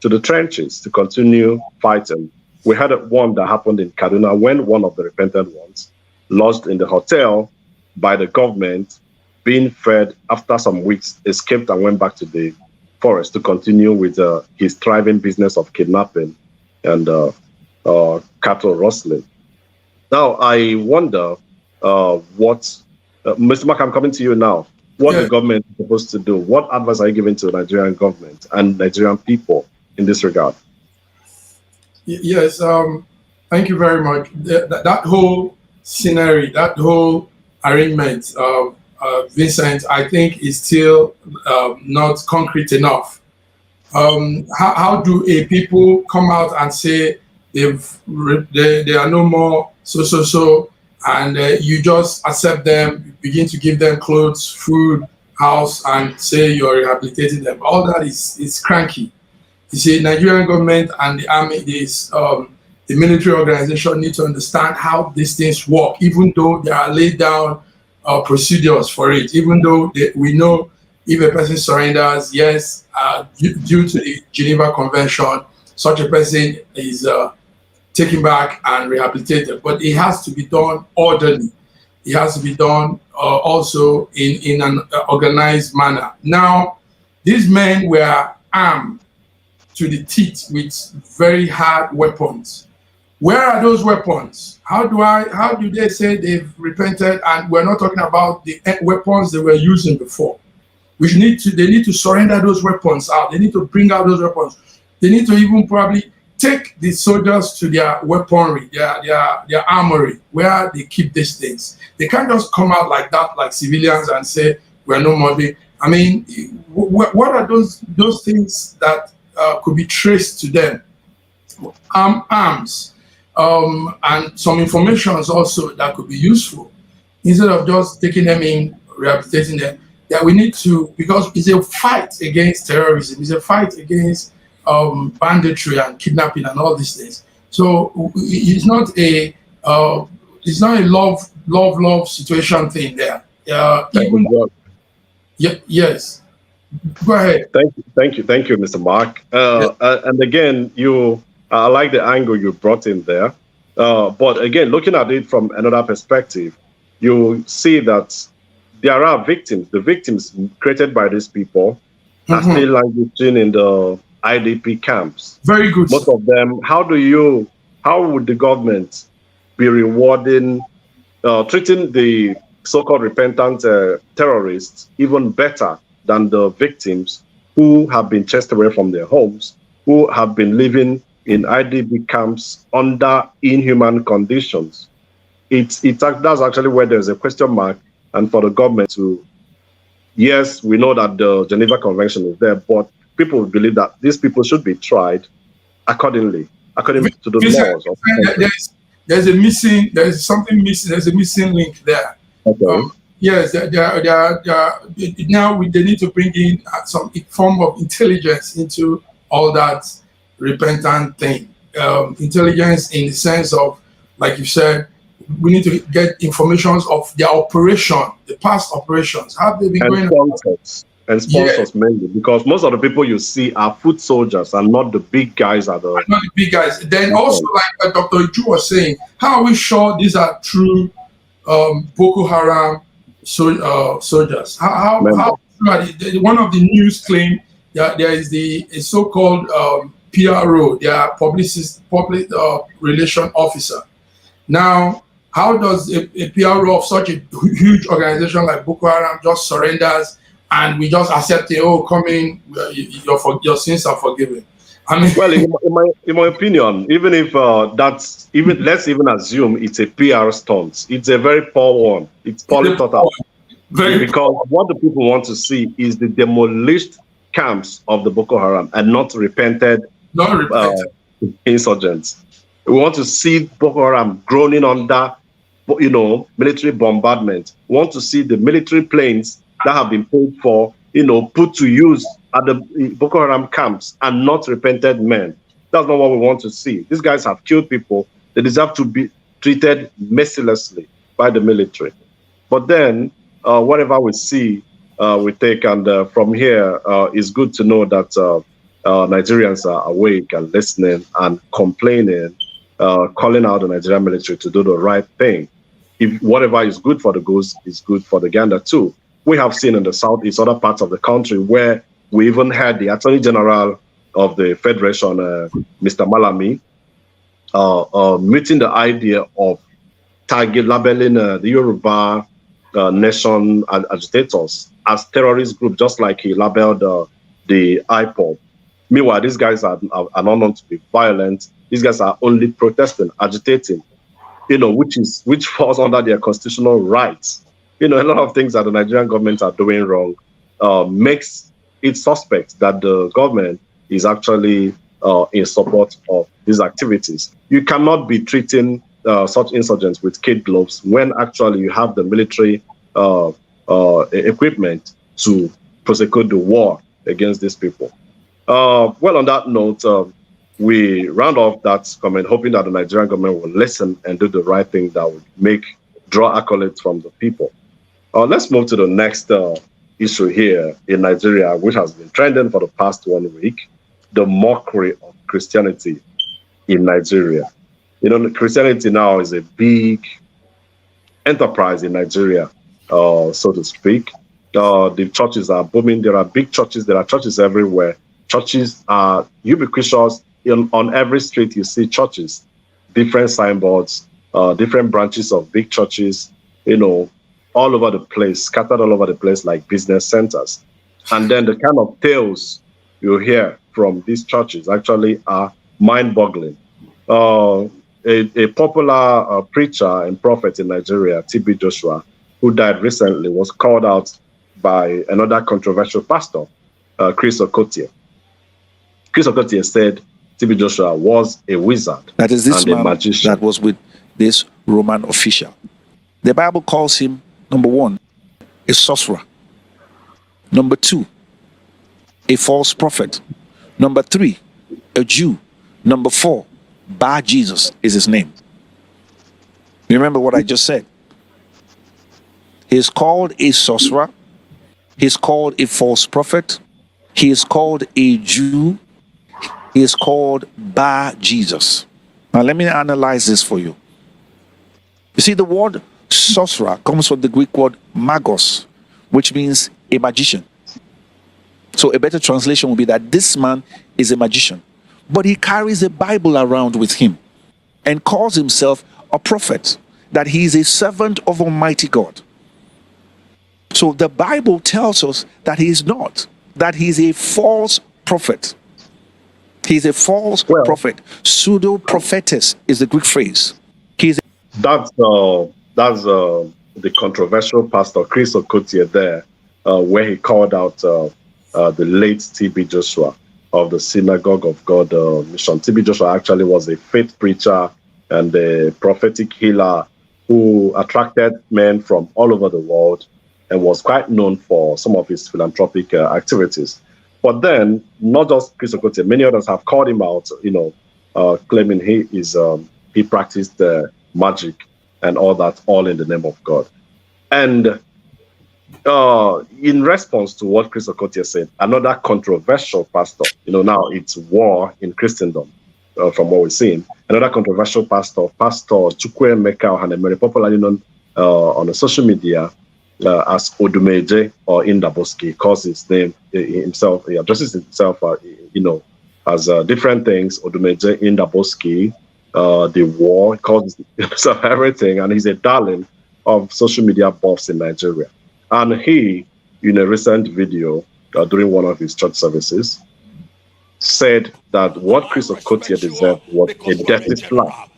to the trenches to continue fighting. We had one that happened in Kaduna when one of the repentant ones lodged in the hotel by the government, being fed, after some weeks, escaped and went back to the forest to continue with his thriving business of kidnapping and cattle rustling. Now, I wonder what, Mr. Mark, I'm coming to you now. What the government is supposed to do? What advice are you giving to the Nigerian government and Nigerian people in this regard? Yes, thank you very much. That whole scenario, that whole arrangement, Vincent, I think is still not concrete enough. How do a people come out and say they are no more so, and you just accept them, begin to give them clothes, food, house, and say you're rehabilitating them? All that is cranky. You see, Nigerian government and the army, the military organization need to understand how these things work, even though there are laid down procedures for it, even though we know if a person surrenders, yes, due to the Geneva Convention, such a person is taken back and rehabilitated. But it has to be done orderly. It has to be done also in an organized manner. Now, these men were armed to the teeth with very hard weapons. Where are those weapons? How do they say they've repented and we're not talking about the weapons they were using before? They need to surrender those weapons out. They need to bring out those weapons. They need to even probably take the soldiers to their weaponry, their armory, where they keep these things. They can't just come out like that, like civilians, and say, we're no more. I mean, what are those things that could be traced to them? Arms, and some information also that could be useful, instead of just taking them in, rehabilitating them. That we need to, because it's a fight against terrorism, it's a fight against banditry and kidnapping and all these things. So it's not a love situation thing there. Yes. Go ahead. Thank you, Mr. Mark. And again, I like the angle you brought in there. But again, looking at it from another perspective, you see that there are victims. The victims created by these people are still languishing in the IDP camps. Very good. Most of them. How would the government be rewarding, treating the so-called repentant terrorists even better than the victims who have been chased away from their homes, who have been living in IDP camps under inhuman conditions? That's actually where there's a question mark, and for the government to, yes, we know that the Geneva Convention is there, but people believe that these people should be tried according to the laws. There's something missing. There's a missing link there. Okay. Yes, now they need to bring in some form of intelligence into all that repentant thing. Intelligence in the sense of, like you said, we need to get information of their operation, the past operations. How have they been going on? And sponsors mainly, because most of the people you see are foot soldiers and not the big guys. Not the big guys. Then also, like Dr. Ju was saying, how are we sure these are true Boko Haram soldiers? How one of the news claimed that there is a so-called PRO, their public relation officer. Now, how does a PRO of such a huge organization like Boko Haram just surrenders and we just accept it? Oh, come in, your sins are forgiven. I mean, well, in my opinion, even if let's even assume it's a PR stunt. It's a very poor one. It's poorly thought out. Because what the people want to see is the demolished camps of the Boko Haram and not repented insurgents. We want to see Boko Haram groaning under, military bombardment. We want to see the military planes that have been paid for, put to use at the Boko Haram camps and not repented men. That's not what we want to see. These guys have killed people. They deserve to be treated mercilessly by the military. But then, whatever we see, we take, and from here, it's good to know that Nigerians are awake and listening and complaining, calling out the Nigerian military to do the right thing. If whatever is good for the goose is good for the gander too. We have seen in the southeast, other parts of the country, where we even had the Attorney General of the Federation, Mr. Malami, meeting the idea of labeling the Yoruba nation agitators as terrorist group, just like he labeled the IPOB. Meanwhile, these guys are not known to be violent. These guys are only protesting, agitating, which falls under their constitutional rights. A lot of things that the Nigerian government are doing wrong makes it suspect that the government is actually in support of these activities. You cannot be treating such insurgents with kid gloves when actually you have the military equipment to prosecute the war against these people. Well, on that note, we round off that comment, hoping that the Nigerian government will listen and do the right thing that would draw accolades from the people. Let's move to the next issue here in Nigeria, which has been trending for the past 1 week, the mockery of Christianity in Nigeria. Christianity now is a big enterprise in Nigeria, so to speak. The churches are booming. There are big churches. There are churches everywhere. Churches are ubiquitous. On every street, you see churches, different signboards, different branches of big churches, all over the place, scattered all over the place like business centers. And then the kind of tales you hear from these churches actually are mind-boggling. A popular preacher and prophet in Nigeria, TB Joshua, who died recently, was called out by another controversial pastor, Chris Okotie. Chris Okotie said TB Joshua was a wizard. That is this and a man magician that was with this Roman official. The Bible calls him, number 1, a sorcerer. Number 2, a false prophet. Number 3, a Jew. Number 4, Bar Jesus is his name. Remember what I just said. He's called a sorcerer. He's called a false prophet. He is called a Jew. He is called Bar Jesus. Now let me analyze this for you. You see, the word sorcerer comes from the Greek word magos, which means a magician. So a better translation would be that this man is a magician, but he carries a Bible around with him and calls himself a prophet, that he is a servant of Almighty God. So the Bible tells us that he is not, that he is a false prophet. He's a false prophet. Pseudo-prophetess is the Greek phrase. That's the controversial pastor Chris Okotie there, where he called out the late TB Joshua of the Synagogue of God mission. TB Joshua actually was a faith preacher and a prophetic healer who attracted men from all over the world and was quite known for some of his philanthropic activities. But then, not just Chris Okotie, many others have called him out, claiming he practiced magic and all that, all in the name of God. And in response to what Chris Okotie said, another controversial pastor, now it's war in Christendom, from what we're seeing. Another controversial pastor, Pastor Chukwuemeka Ohanemere, popularly known on the social media as Odumeje or Indaboski, calls his name himself. He addresses himself, as different things. Odumeje, Indaboski, the war, calls himself everything, and he's a darling of social media buffs in Nigeria. And he, in a recent video during one of his church services, said that what Chris Okotie deserved was a dirty slap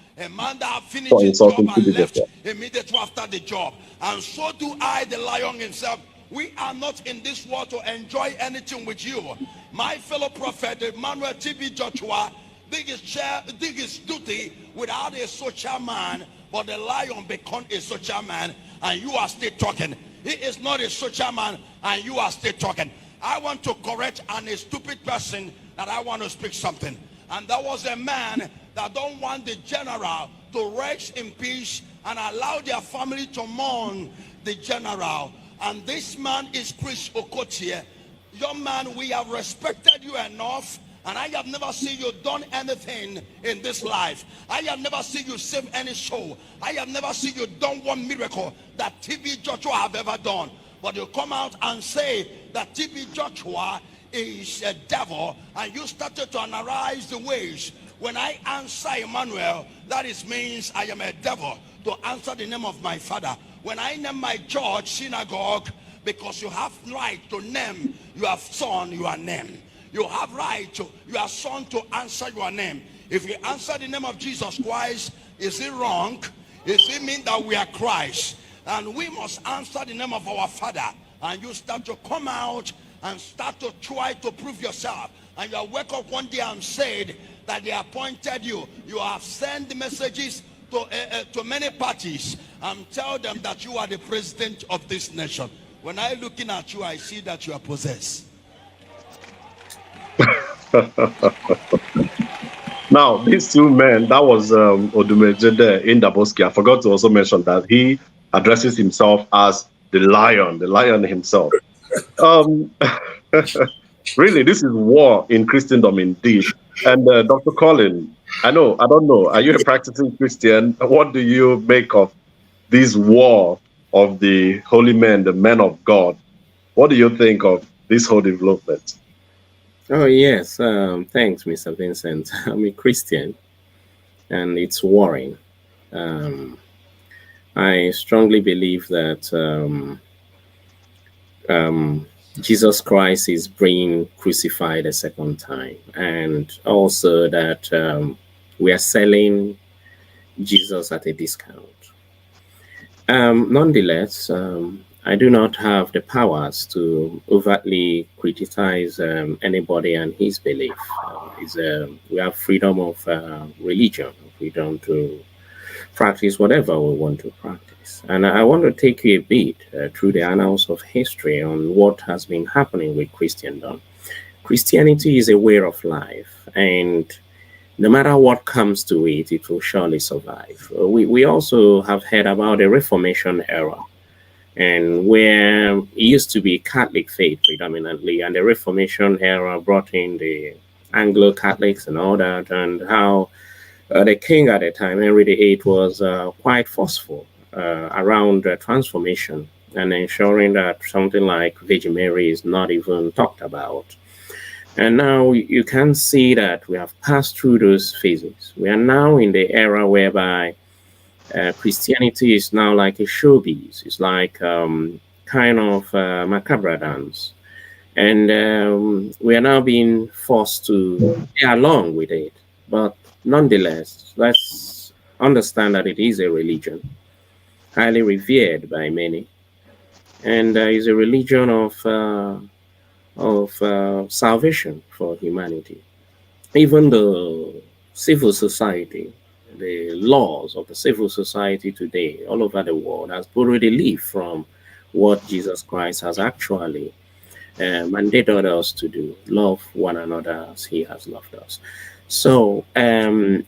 for insulting TB Joshua. Immediately after the job, and so do I, the lion himself. We are not in this world to enjoy anything with you. My fellow prophet Emmanuel TB Joshua did his duty without a social man, but the lion became a social man, and you are still talking. He is not a social man, and you are still talking. I want to correct a stupid person that I want to speak something. And that was a man that don't want the general to rest in peace and allow their family to mourn the general. And this man is Chris Okotie. Young man, we have respected you enough, and I have never seen you done anything in this life. I have never seen you save any soul. I have never seen you done one miracle that TB Joshua have ever done. But you come out and say that TB Joshua is a devil, and you started to analyze the ways. When I answer Emmanuel, that means I am a devil to answer the name of my father. When I name my church synagogue, because you have right to name your son your name. You have right to your son to answer your name. If you answer the name of Jesus Christ, is it wrong? Does it mean that we are Christ? And we must answer the name of our father. And you start to come out and start to try to prove yourself. And you wake up one day and said that they appointed you. You have sent messages to many parties and tell them that you are the president of this nation. When I looking at you, I see that you are possessed. Now, these two men, that was Odumeje there in Daboski. I forgot to also mention that he addresses himself as the lion himself. Really, this is war in Christendom indeed. And Dr. Colin, I don't know, are you a practicing Christian? What do you make of this war of the holy men, the men of God? What do you think of this whole development? Oh, yes. Thanks, Mr. Vincent. I'm a Christian, and it's warring. I strongly believe that Jesus Christ is being crucified a second time, and also that we are selling Jesus at a discount. Nonetheless, I do not have the powers to overtly criticize anybody and his belief. We have freedom of religion, freedom to practice whatever we want to practice. And I want to take you a bit through the annals of history on what has been happening with Christendom. Christianity is a way of life, and no matter what comes to it, it will surely survive. We also have heard about the Reformation era, and where it used to be Catholic faith predominantly, and the Reformation era brought in the Anglo Catholics and all that, and how the king at the time, Henry VIII, was quite forceful around transformation and ensuring that something like Virgin Mary is not even talked about. And now you can see that we have passed through those phases. We are now in the era whereby Christianity is now like a showbiz. It's like kind of macabre dance. And we are now being forced to play along with it. But nonetheless, let's understand that it is a religion, highly revered by many, and is a religion of salvation for humanity. Even the civil society, the laws of the civil society today all over the world has borrowed a leaf from what Jesus Christ has actually mandated us to do: love one another as he has loved us. So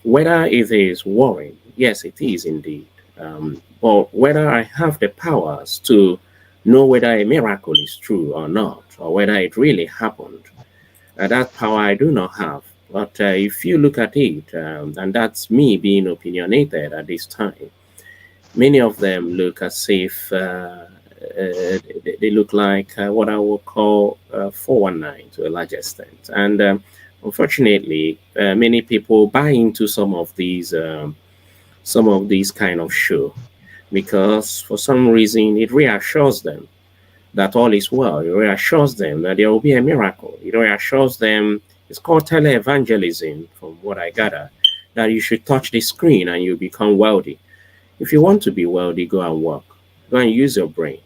whether it is warring, yes, it is indeed. But whether I have the powers to know whether a miracle is true or not, or whether it really happened, that power I do not have. But if you look at it, and that's me being opinionated at this time, many of them look as if they look like what I would call 419 to a large extent. And unfortunately, many people buy into some of these kind of show, because for some reason it reassures them that all is well. It reassures them that there will be a miracle. It reassures them, it's called televangelism from what I gather, that you should touch the screen and you become wealthy. If you want to be wealthy, go and work. Go and use your brain.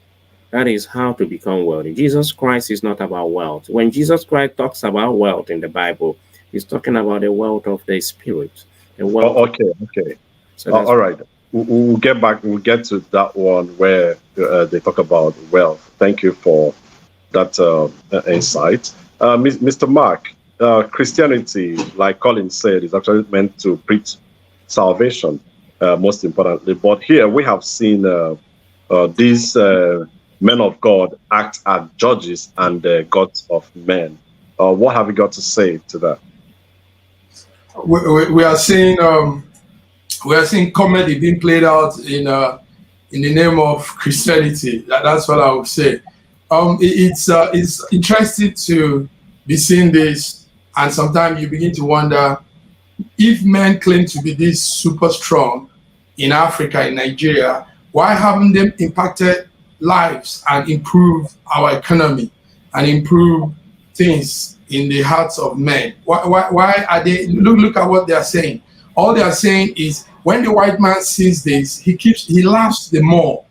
That is how to become wealthy. Jesus Christ is not about wealth. When Jesus Christ talks about wealth in the Bible, he's talking about the wealth of the spirit. The wealth. Okay. So all right. We'll get back. We'll get to that one where they talk about wealth. Thank you for that insight. Mr. Mark, Christianity, like Colin said, is actually meant to preach salvation, most importantly. But here we have seen these men of God act as judges and gods of men. What have you got to say to that? We are seeing comedy being played out in the name of Christianity. That's what I would say. It's interesting to be seeing this, and sometimes you begin to wonder, if men claim to be this super strong in Africa, in Nigeria, why haven't they impacted lives and improved our economy and improved things in the hearts of men? Why are they? Look at what they are saying. All they are saying is, when the white man sees this, he laughs the more,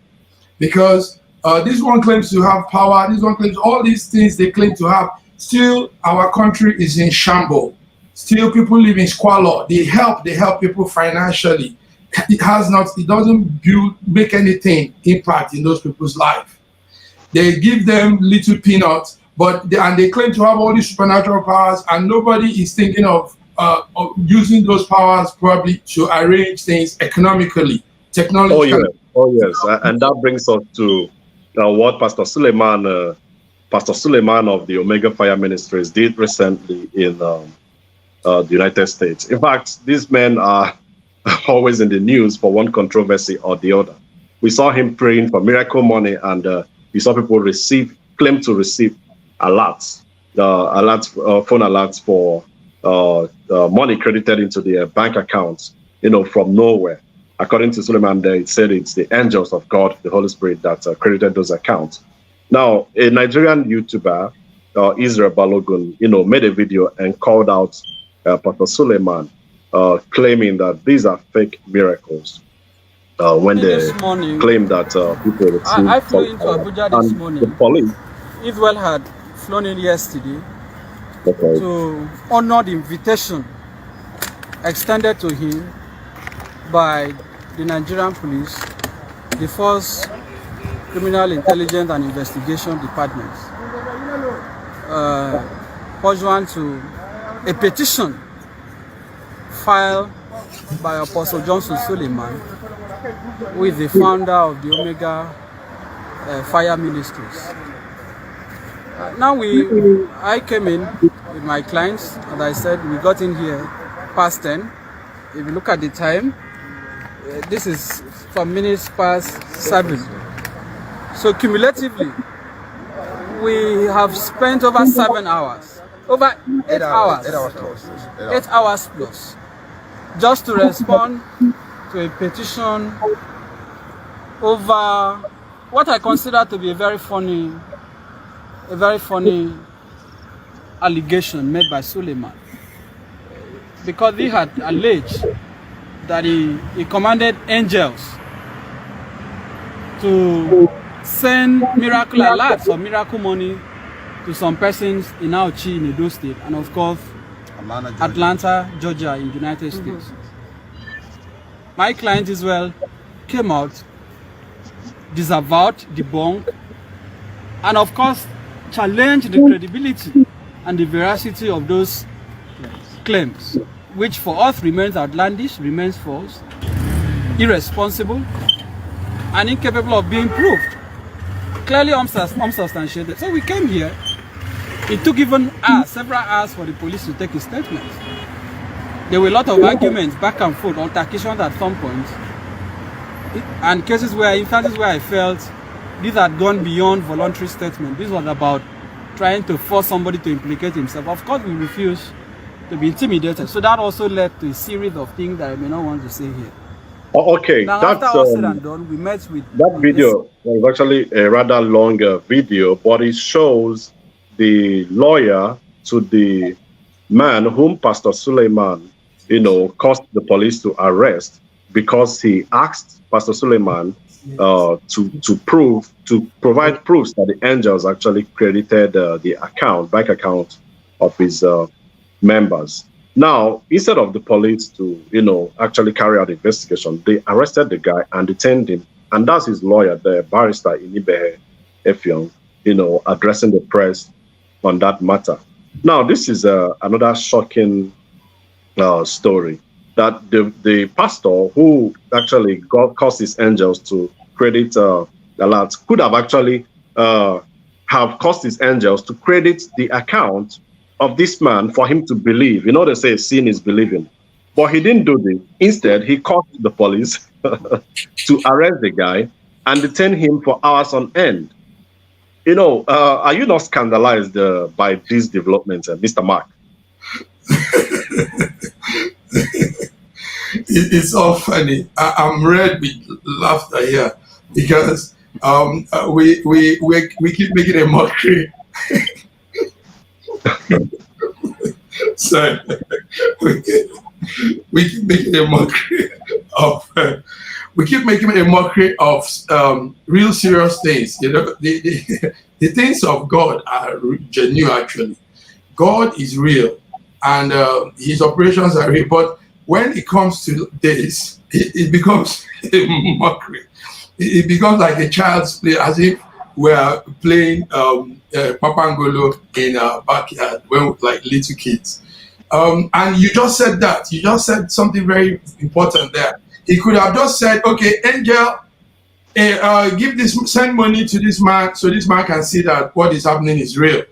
because this one claims to have power, this one claims all these things they claim to have. Still, our country is in shambles. Still, people live in squalor. They help people financially. It doesn't make anything impact in those people's life. They give them little peanuts, and they claim to have all these supernatural powers, and nobody is thinking of using those powers probably to arrange things economically, technologically. Oh yes, and that brings us to what Pastor Suleiman of the Omega Fire Ministries did recently in the United States. In fact, these men are always in the news for one controversy or the other. We saw him praying for miracle money, and we saw people claim to receive alerts, phone alerts for money credited into their bank accounts, from nowhere. According to Suleiman, they said it's the angels of God, the Holy Spirit, that credited those accounts. Now, a Nigerian YouTuber, Israel Balogun, made a video and called out Pastor Suleiman, claiming that these are fake miracles. When they claim that people received I flew into Abuja this morning. The police, Israel had flown in yesterday to honor the invitation extended to him by the Nigerian police, the Force Criminal Intelligence and Investigation Department, pursuant to a petition filed by Apostle Johnson Suleiman, who is the founder of the Omega Fire Ministries. Now I came in with my clients, as I said, we got in here past 10. If you look at the time, this is 4 minutes past 7. So cumulatively, we have spent over 7 hours, over 8 hours, 8 hours plus, just to respond to a petition over what I consider to be a very funny allegation made by Suleiman, because he had alleged that he commanded angels to send miracle alerts or miracle money to some persons in Auchi in Edo State, and of course Atlanta, Georgia in the United States. My client Israel came out, disavowed, debunked, and of course challenged the credibility and the veracity of those claims, which for us remains outlandish, remains false, irresponsible, and incapable of being proved, clearly unsubstantiated. So we came here. It took even several hours for the police to take a statement. There were a lot of arguments, back and forth, altercations at some point, and instances where I felt these had gone beyond voluntary statement. This was about trying to force somebody to implicate himself. Of course, we refused to be intimidated. So that also led to a series of things that I may not want to say here. Okay, now, that's after all said and done, we met with that video was actually a rather longer video, but it shows the lawyer to the man whom Pastor Suleiman, caused the police to arrest, because he asked Pastor Suleiman to provide proofs that the angels actually credited the bank account of his members. Now, instead of the police to, actually carry out the investigation, they arrested the guy and detained him. And that's his lawyer, the barrister Inibehe Effiong, addressing the press on that matter. Now, this is another shocking story, that the pastor who actually caused his angels to credit alerts could have actually have caused his angels to credit the account of this man for him to believe. They say seeing is believing. But he didn't do this. Instead, he called the police to arrest the guy and detain him for hours on end. Are you not scandalized by these developments, Mr. Mark? It's all funny. I'm red with laughter here, because we keep making a mockery. So we keep making a mockery of real serious things. The things of God are genuine. Actually, God is real, and His operations are real. But when it comes to this, it becomes a mockery. It becomes like a child's play, as if we're playing Papangolo in a backyard when we're like little kids. And you just said that. You just said something very important there. He could have just said, okay, angel, send money to this man so this man can see that what is happening is real.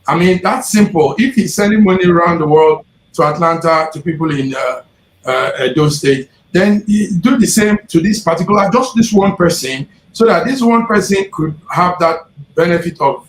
I mean, that's simple. If he's sending money around the world to Atlanta, to people in those states, then do the same to this particular, just this one person, so that this one person could have that benefit of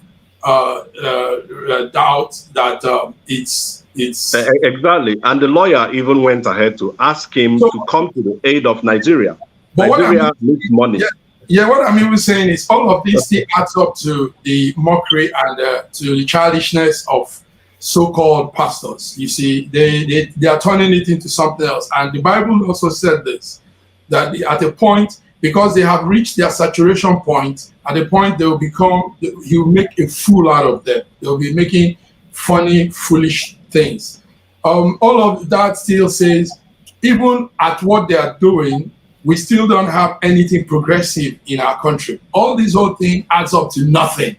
doubt that it's exactly. And the lawyer even went ahead to ask him to come to the aid of Nigeria. But Nigeria needs money. Yeah, Yeah, what I'm even saying is all of these things adds up to the mockery and to the childishness of so-called pastors. You see, they are turning it into something else. And the Bible also said this, that at a point, because they have reached their saturation point, at a point they will become, he will make a fool out of them. They'll be making funny, foolish things. All of that still says, even at what they are doing, we still don't have anything progressive in our country. All this whole thing adds up to nothing.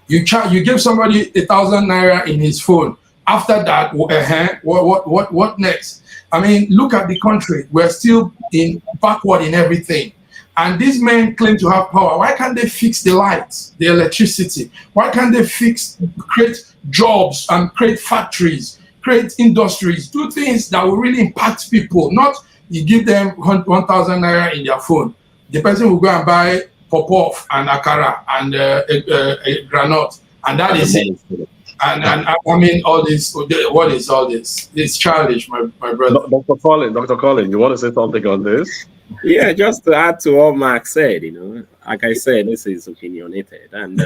You give somebody 1,000 naira in his phone. After that, what next? I mean, look at the country. We're still backward in everything. And these men claim to have power. Why can't they fix the lights, the electricity? Why can't they create jobs and create factories, create industries, do things that will really impact people? Not you give them 1,000 naira in their phone. The person will go and buy pop-off and akara and a granite, and that is it. And I mean, all this. What is all this? It's childish, my brother. Dr. Colin, you want to say something on this? Yeah, just to add to what Mark said, like I said, this is opinionated, and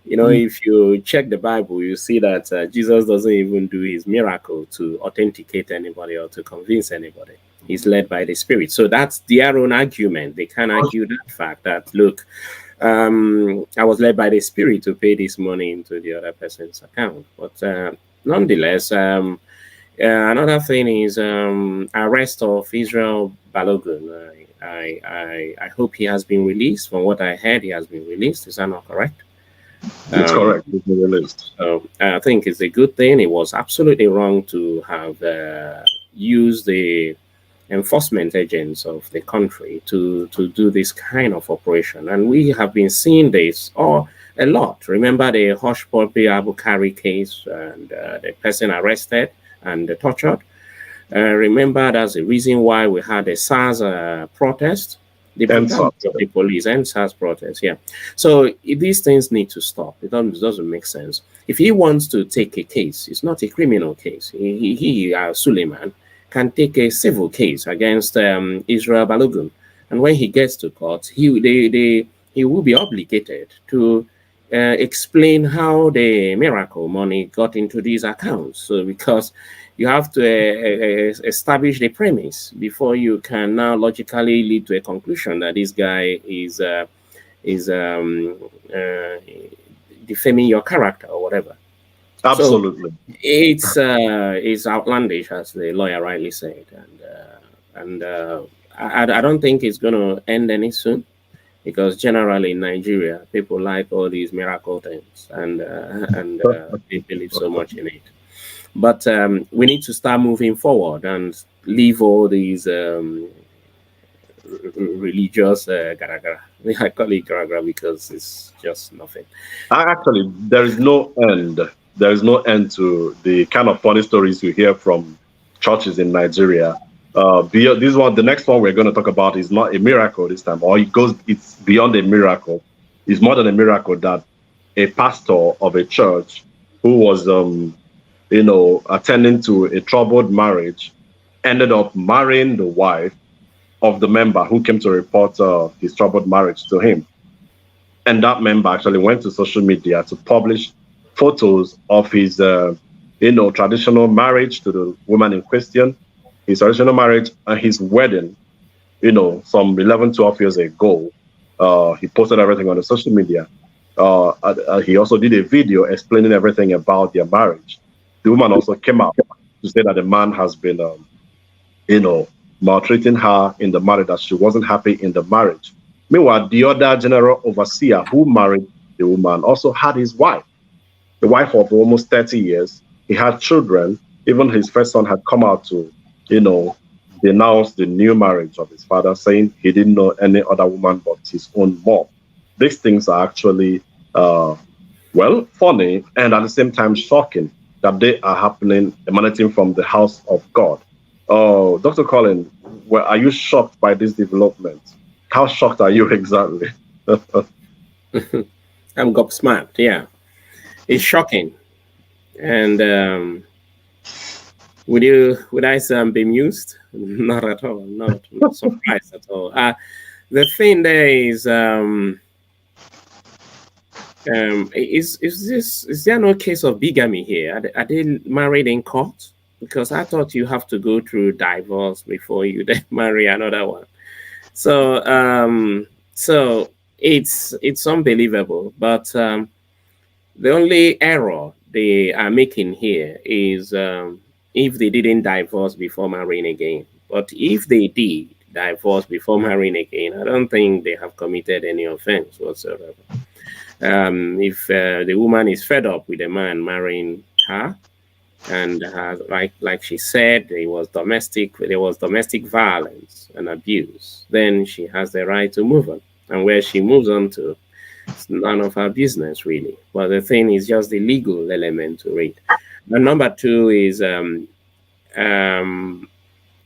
if you check the Bible, you see that Jesus doesn't even do his miracle to authenticate anybody or to convince anybody. He's led by the Spirit. So that's their own argument. They can argue that fact that, look, I was led by the Spirit to pay this money into the other person's account. But nonetheless, another thing is arrest of Israel Balogun. I hope he has been released. From what I heard, he has been released. Is that not correct? It's correct. He's been released. So I think it's a good thing. It was absolutely wrong to have used the enforcement agents of the country to do this kind of operation. And we have been seeing this a lot. Remember the Hush Puppy Abu Kari case and the person arrested and tortured? Remember that's the reason why we had a SARS protest. The brutality of the police and SARS protest, yeah. So these things need to stop. It doesn't make sense. If he wants to take a case, it's not a criminal case. He Suleiman, can take a civil case against Israel Balogun. And when he gets to court, he will be obligated to explain how the miracle money got into these accounts. So because you have to establish the premise before you can now logically lead to a conclusion that this guy is defaming your character or whatever. Absolutely. So it's outlandish, as the lawyer rightly said, and I don't think it's going to end any soon, because generally in Nigeria people like all these miracle things and they believe so much in it. But we need to start moving forward and leave all these religious gara-gara. I call it gara-gara because it's just nothing. Actually, there is no end. There is no end to the kind of funny stories you hear from churches in Nigeria. The next one we're going to talk about is not a miracle this time, or it's beyond a miracle. It's more than a miracle that a pastor of a church who was, attending to a troubled marriage ended up marrying the wife of the member who came to report his troubled marriage to him. And that member actually went to social media to publish photos of his, traditional marriage to the woman in question, his traditional marriage and his wedding, some 11, 12 years ago. He posted everything on the social media. He also did a video explaining everything about their marriage. The woman also came out to say that the man has been, maltreating her in the marriage, that she wasn't happy in the marriage. Meanwhile, the other general overseer who married the woman also had his wife, the wife of almost 30 years. He had children. Even his first son had come out to, denounce the new marriage of his father, saying he didn't know any other woman but his own mom. These things are actually, funny and at the same time shocking that they are happening, emanating from the house of God. Oh, Dr. Colin, are you shocked by this development? How shocked are you exactly? I'm gobsmacked, yeah. It's shocking. And would I say I'm bemused? Not at all. Not surprised at all. the thing there is there no case of bigamy here? Are they married in court? Because I thought you have to go through divorce before you then marry another one. So so it's unbelievable. But the only error they are making here is if they didn't divorce before marrying again. But if they did divorce before marrying again, I don't think they have committed any offense whatsoever. If the woman is fed up with a man marrying her, and like she said, there was domestic violence and abuse, then she has the right to move on. And where she moves on to, it's none of her business really. But the thing is just the legal element to it. And number two is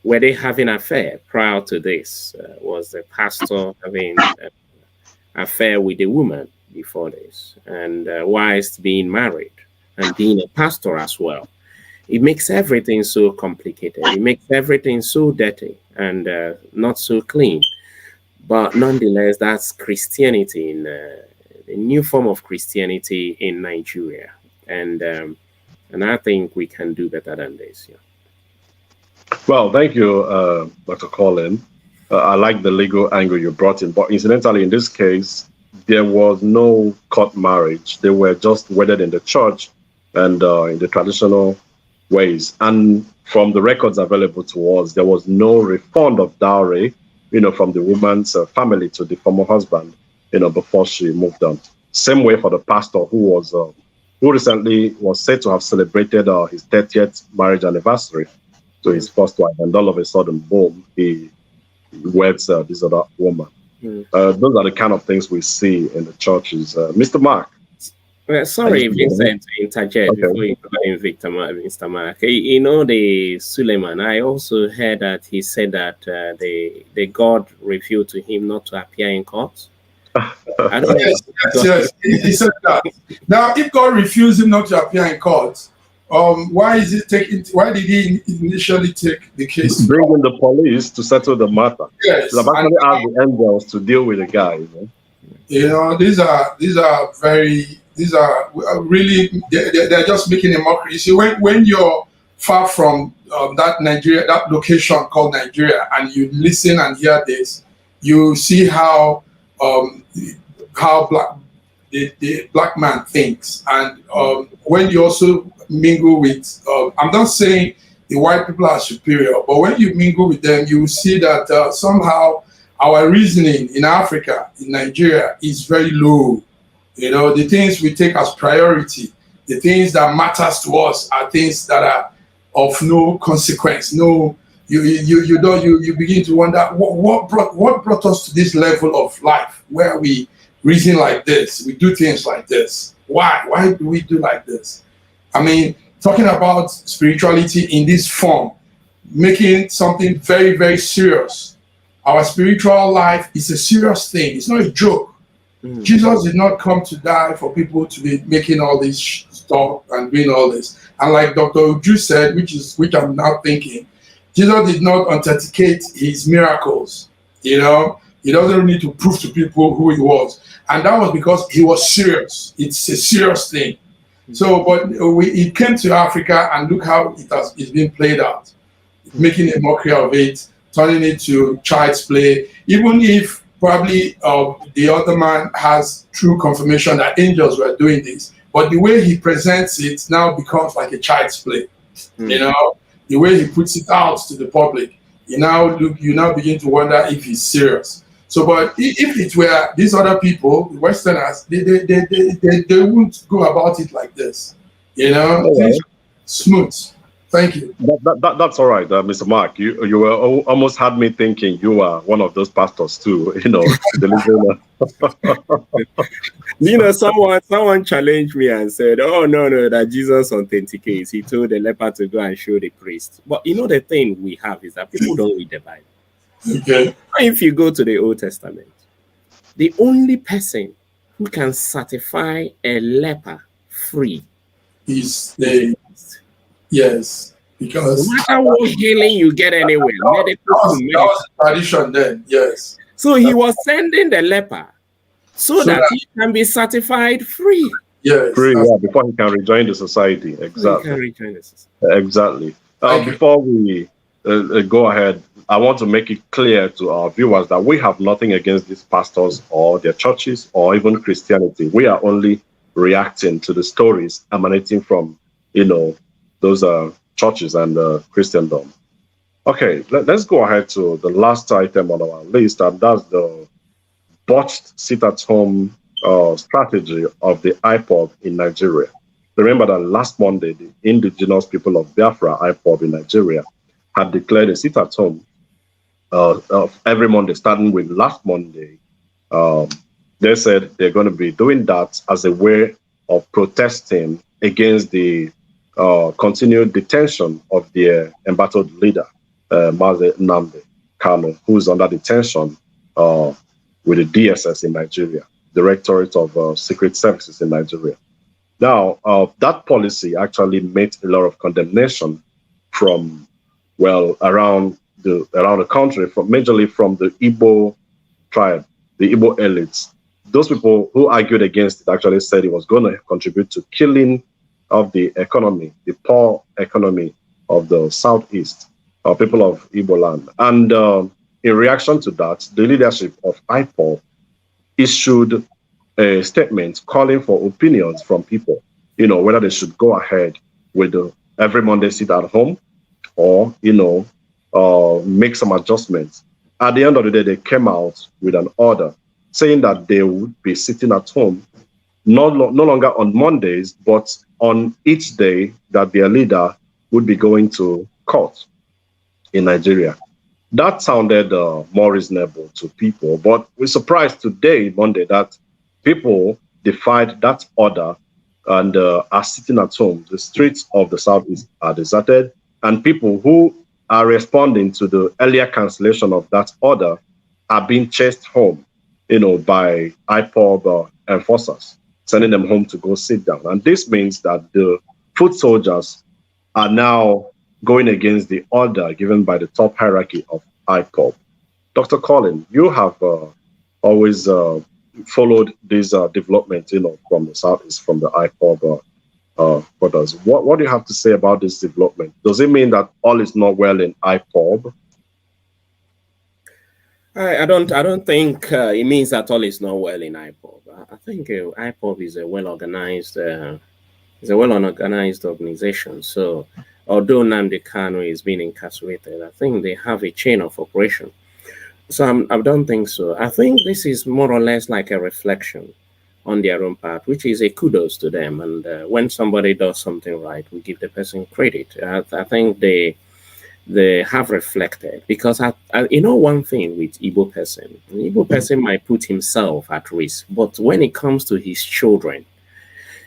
were they having an affair prior to this? Was the pastor having an affair with the woman before this? And whilst being married and being a pastor as well? It makes everything so complicated. It makes everything so dirty and not so clean. But nonetheless, that's Christianity, in a new form of Christianity in Nigeria. And I think we can do better than this. Yeah. Well, thank you, Dr. Colin. I like the legal angle you brought in. But incidentally, in this case, there was no court marriage. They were just wedded in the church and in the traditional ways. And from the records available to us, there was no refund of dowry, from the woman's family to the former husband, before she moved on. Same way for the pastor who recently was said to have celebrated his 30th marriage anniversary to his first wife, and all of a sudden, boom, he weds this other woman. Those are the kind of things we see in the churches. Mr. Mark. Well, sorry, Vincent, to interject before you go in, Mr. Mark. The Suleiman, I also heard that he said that the God revealed to him not to appear in court. Yes, he said that. Now, if God refused him not to appear in court, why did he initially take the case? Bring in the police to settle the matter. Yes, I've actually asked the angels to deal with the guy. These are really, they're just making a mockery. You see, when you're far from that location called Nigeria, and you listen and hear this, you see how the black man thinks. And when you also mingle with, I'm not saying the white people are superior, but when you mingle with them, you will see that somehow our reasoning in Africa, in Nigeria, is very low. The things we take as priority, the things that matters to us are things that are of no consequence. No, you begin to wonder what brought us to this level of life where we reason like this, we do things like this. Why do we do like this? I mean, talking about spirituality in this form, making something very, very serious. Our spiritual life is a serious thing. It's not a joke. Jesus did not come to die for people to be making all this stuff and doing all this. And like Dr. Uju said, which I'm now thinking, Jesus did not authenticate his miracles. He doesn't need to prove to people who he was. And that was because he was serious. It's a serious thing. So, but it came to Africa, and look how it's been played out, making a mockery of it, turning it to child's play, even if probably the other man has true confirmation that angels were doing this, but the way he presents it now becomes like a child's play. The way he puts it out to the public, you now begin to wonder if he's serious. So, but if it were these other people, the Westerners, they wouldn't go about it like this. Smooth. Thank you. That's all right, Mr. Mark. You were almost had me thinking you are one of those pastors too. Someone challenged me and said, "Oh no, that Jesus authenticates. He told the leper to go and show the priest." But the thing we have is that people don't read the Bible. Okay. If you go to the Old Testament, the only person who can certify a leper free is the yes, because no matter what healing you get anywhere, that was the tradition then. Yes. So he was sending the leper so that he can be certified free. Yes. Free, yeah, before he can rejoin the society. Exactly. Exactly. Before we go ahead, I want to make it clear to our viewers that we have nothing against these pastors or their churches or even Christianity. We are only reacting to the stories emanating from, those churches and Christendom. Okay, let's go ahead to the last item on our list, and that's the botched sit-at-home strategy of the IPOB in Nigeria. Remember that last Monday, the indigenous people of Biafra, IPOB in Nigeria, had declared a sit-at-home every Monday, starting with last Monday. They said they're going to be doing that as a way of protesting against the continued detention of their embattled leader, Mazi Nnamdi Kanu, who's under detention with the DSS in Nigeria, Directorate of Secret Services in Nigeria. Now, that policy actually made a lot of condemnation from, around the country, majorly from the Igbo tribe, the Igbo elites. Those people who argued against it actually said it was going to contribute to killing of the economy, the poor economy of the Southeast, people of Igbo land. And in reaction to that, the leadership of IPOB issued a statement calling for opinions from people, whether they should go ahead with the every Monday sit at home or, make some adjustments. At the end of the day, they came out with an order saying that they would be sitting at home no longer on Mondays, but on each day that their leader would be going to court in Nigeria. That sounded more reasonable to people, but we're surprised today, Monday, that people defied that order and are sitting at home. The streets of the Southeast are deserted, and people who are responding to the earlier cancellation of that order are being chased home, by IPOB enforcers, sending them home to go sit down. And this means that the foot soldiers are now going against the order given by the top hierarchy of IPOB. Dr. Colin, you have always followed this development, from the Southeast, from the IPOB brothers. What do you have to say about this development? Does it mean that all is not well in IPOB? I don't think it means that all is not well in IPOB. I think IPOB is a well-organized organization. So although Nnamdi Kanu is being incarcerated, I think they have a chain of operation. So I don't think so. I think this is more or less like a reflection on their own part, which is a kudos to them. And when somebody does something right, we give the person credit. I think they have reflected, because one thing with Igbo person, an Igbo person might put himself at risk, but when it comes to his children,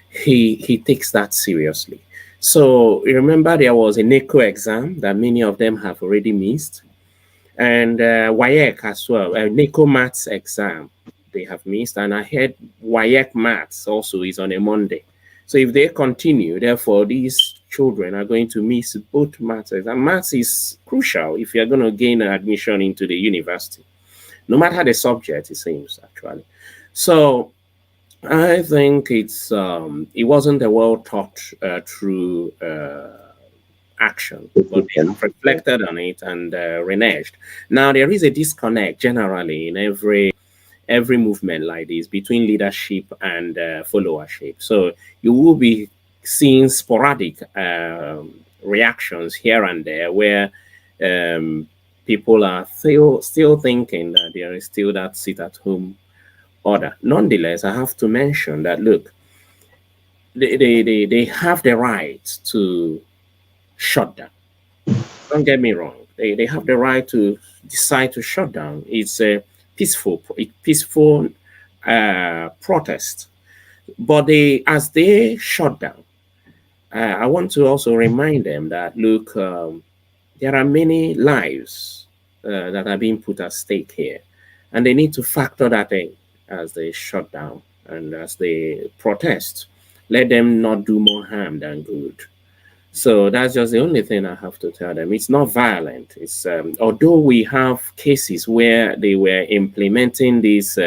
he takes that seriously. So remember, there was a NECO exam that many of them have already missed, and WAEC as well, a NECO maths exam they have missed, and I heard WAEC maths also is on a Monday. So if they continue, therefore these children are going to miss both maths, and maths is crucial if you're going to gain an admission into the university, no matter the subject, it seems, actually. So I think it wasn't a well thought through action, but they have reflected on it and reneged. Now there is a disconnect generally in every movement like this between leadership and followership. So you will be seeing sporadic reactions here and there where people are still thinking that there is still that sit-at-home order. Nonetheless, I have to mention that, look, they have the right to shut down. Don't get me wrong. They have the right to decide to shut down. It's a peaceful protest. But as they shut down, I want to also remind them that, look, there are many lives that are being put at stake here, and they need to factor that in as they shut down and as they protest. Let them not do more harm than good. So that's just the only thing I have to tell them. It's not violent. It's although we have cases where they were implementing this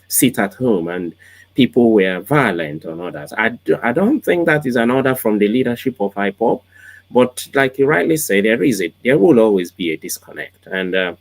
sit at home and people were violent on others. I don't think that is an order from the leadership of IPOB, but like you rightly say, there will always be a disconnect. And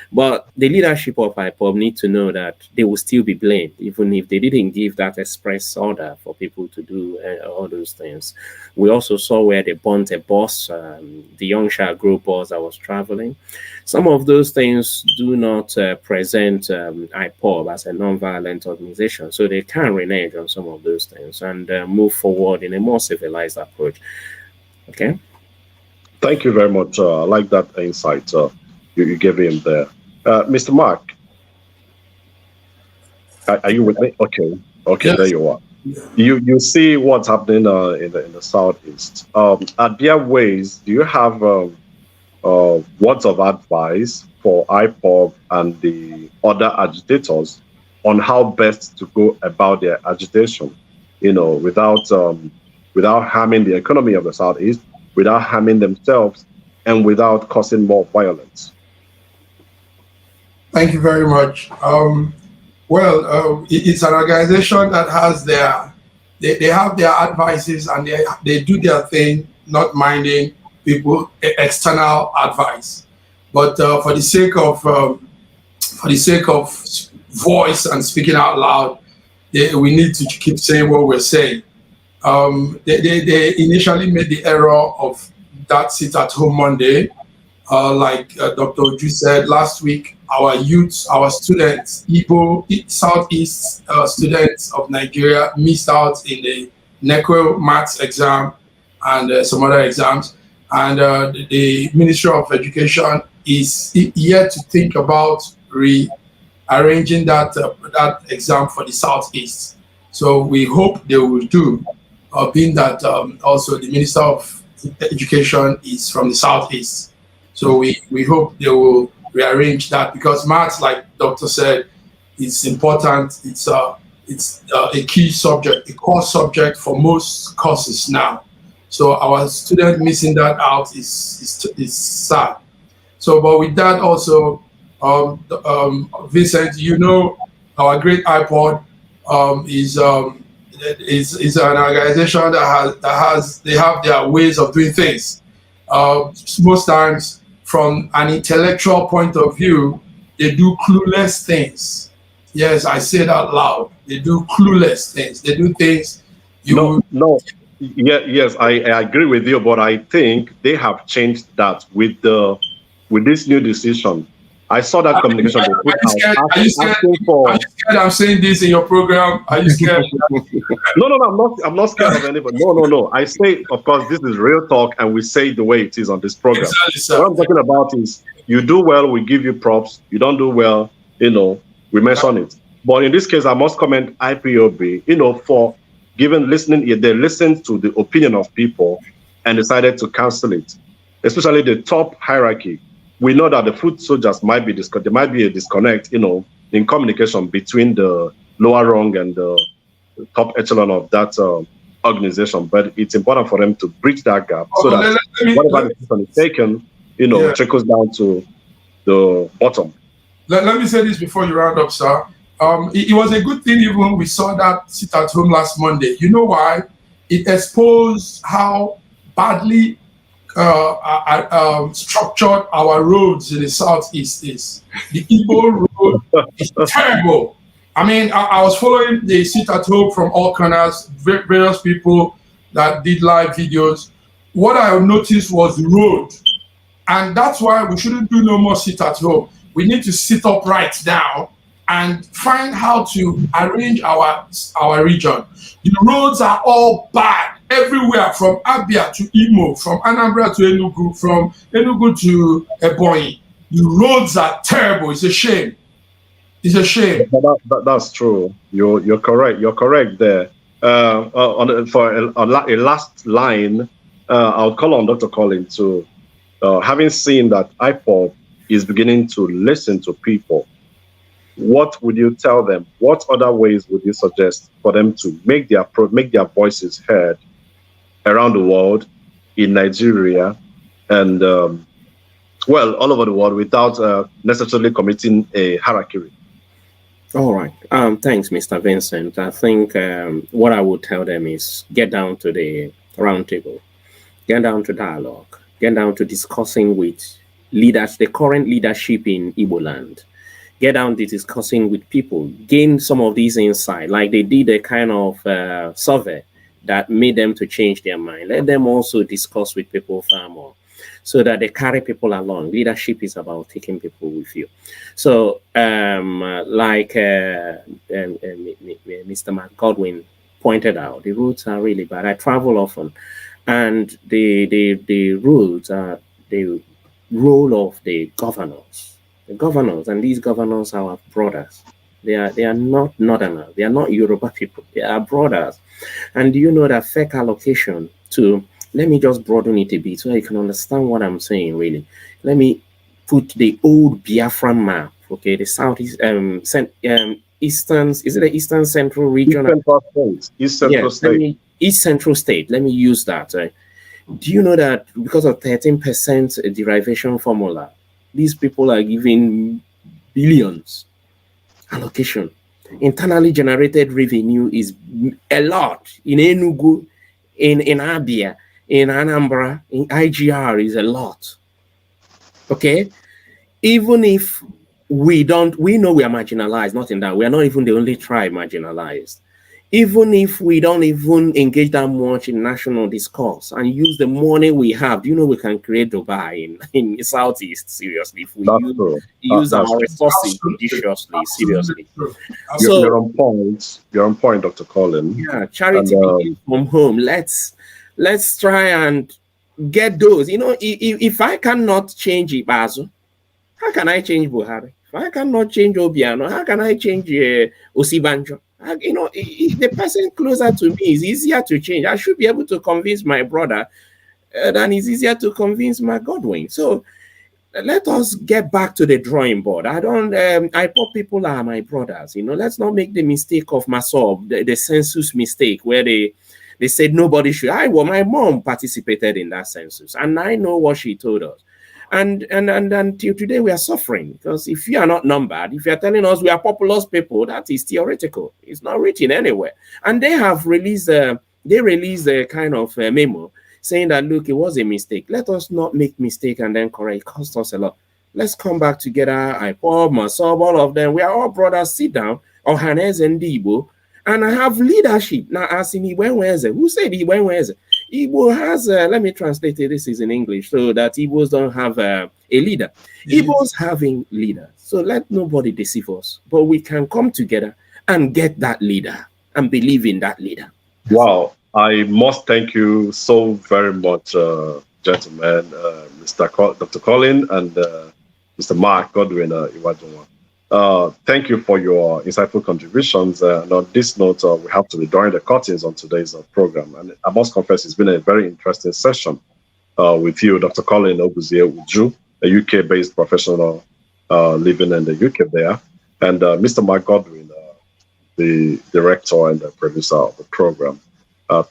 but the leadership of IPOB need to know that they will still be blamed, even if they didn't give that express order for people to do all those things. We also saw where they burnt a bus, the Young Child Group bus that was traveling. Some of those things do not present IPOB as a non-violent organization, so they can renege on some of those things and move forward in a more civilized approach. Okay? Thank you very much. I like that insight you gave him there. Mr. Mark, are you with me? Okay, yes. There you are. You see what's happening in the southeast. Are there ways? Do you have words of advice for IPOB and the other agitators on how best to go about their agitation? Without harming the economy of the southeast, without harming themselves, and without causing more violence. Thank you very much. It's an organization that has they have their advices and they do their thing, not minding people external advice. But for the sake of voice and speaking out loud, we need to keep saying what we're saying. They initially made the error of that sit at home Monday. Like Dr. Oju said last week, our youths, our students, Southeast students of Nigeria missed out in the NECO maths exam and some other exams. And the Ministry of Education is yet to think about rearranging that exam for the Southeast. So we hope they will do, being that also the Minister of Education is from the Southeast. So we hope they will rearrange that, because maths, like Doctor said, is important. It's a key subject, a core subject for most courses now. So our student missing that out is sad. So, but with that also, Vincent, our great iPod is an organization that they have their ways of doing things. Most times, from an intellectual point of view, they do clueless things. Yes, I say that loud. They do clueless things. They do things Yes, I agree with you, but I think they have changed that with this new decision. I saw that communication. Are you scared I'm saying this in your program? Are you scared? No, I'm not scared of anybody. No. I say, of course, this is real talk, and we say it the way it is on this program. Exactly, what I'm talking about is, you do well, we give you props. You don't do well, we mention it. But in this case, I must commend IPOB, for listening. They listened to the opinion of people and decided to cancel it, especially the top hierarchy. We know that the foot soldiers might be there might be a disconnect, in communication between the lower rung and the top echelon of that organization. But it's important for them to bridge that gap so that whatever decision is taken, trickles down to the bottom. Let me say this before you round up, sir. It was a good thing even we saw that sit at home last Monday. You know why? It exposed how badly structured our roads in the Southeast is. The Igbo road is terrible. I mean, I was following the sit at home from all corners, various people that did live videos. What I noticed was the road. And that's why we shouldn't do no more sit at home. We need to sit up right now and find how to arrange our region. The roads are all bad everywhere, from Abia to Imo, from Anambra to Enugu, from Enugu to Ebonyi. The roads are terrible. It's a shame. It's a shame. That's true. You're correct. You're correct there. For a last line, I'll call on Dr. Colin to, having seen that IPOB is beginning to listen to people. What would you tell them? What other ways would you suggest for them to make their voices heard around the world in Nigeria, and well, all over the world without necessarily committing a harakiri? All right. Thanks, Mr. Vincent. I think what I would tell them is get down to the round table, get down to dialogue, get down to discussing with leaders, the current leadership in Igbo land. Get down to discussing with people, gain some of these insight, like they did a kind of survey that made them to change their mind. Let them also discuss with people far more, so that they carry people along. Leadership is about taking people with you. So, like Mr. Mark Godwin pointed out, the roads are really bad. I travel often, and the roads are the role of the governors. The governors, and these governors are our brothers. They are not Northerners. They are not Yoruba people. They are brothers. And do you know that fake allocation to, let me just broaden it a bit so you can understand what I'm saying, really. Let me put the old Biafran map, okay, the southeast, eastern, is it the eastern central region? East Central State. East Central State, let me use that. Do you know that because of 13% derivation formula, these people are giving billions allocation? Internally generated revenue is a lot. In Enugu, in Abia, in Anambra, in IGR is a lot. Okay? Even if we know we are marginalized, not in that. We are not even the only tribe marginalized. Even if we don't even engage that much in national discourse and use the money we have, do you know we can create Dubai in the Southeast, seriously, if we use our resources judiciously, seriously. So, you're on point. You're on point, Dr. Colin. Yeah, charity begins from home. Let's try and get those. You know, if I cannot change Ibazu, how can I change Buhari? If I cannot change Obiano, how can I change Osibanjo? You know, the person closer to me is easier to change. I should be able to convince my brother than it's easier to convince my Godwin. So let us get back to the drawing board. I thought people are my brothers. You know, let's not make the mistake of Masob, the census mistake, where they said nobody should. My mom participated in that census, and I know what she told us. And until today we are suffering, because if you are not numbered, if you are telling us we are populous people, that is theoretical. It's not written anywhere. And they have released a kind of memo saying that, look, it was a mistake. Let us not make mistake and then correct. It cost us a lot. Let's come back together. IPOB, Masob, all of them. We are all brothers. Sit down. Ohanes and Igbo, and I have leadership. Now, as in Iwenweze, who said Iwenweze? Igbo has, let me translate it, this is in English, so that Igbos don't have a leader. Igbos having leaders. So let nobody deceive us, but we can come together and get that leader and believe in that leader. Wow. I must thank you so very much, gentlemen, Dr. Colin and Mr. Mark Godwin Iwajunwa. Thank you for your insightful contributions. And on this note, we have to be drawing the curtains on today's program. And I must confess, it's been a very interesting session with you, Dr. Colin Obuzie Uju, a UK-based professional living in the UK there, and Mr. Mark Godwin, the director and the producer of the program.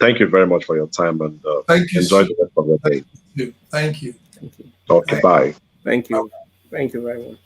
Thank you very much for your time, and enjoy the rest of the day. Thank you. Okay, bye. Thank you. Thank you very much.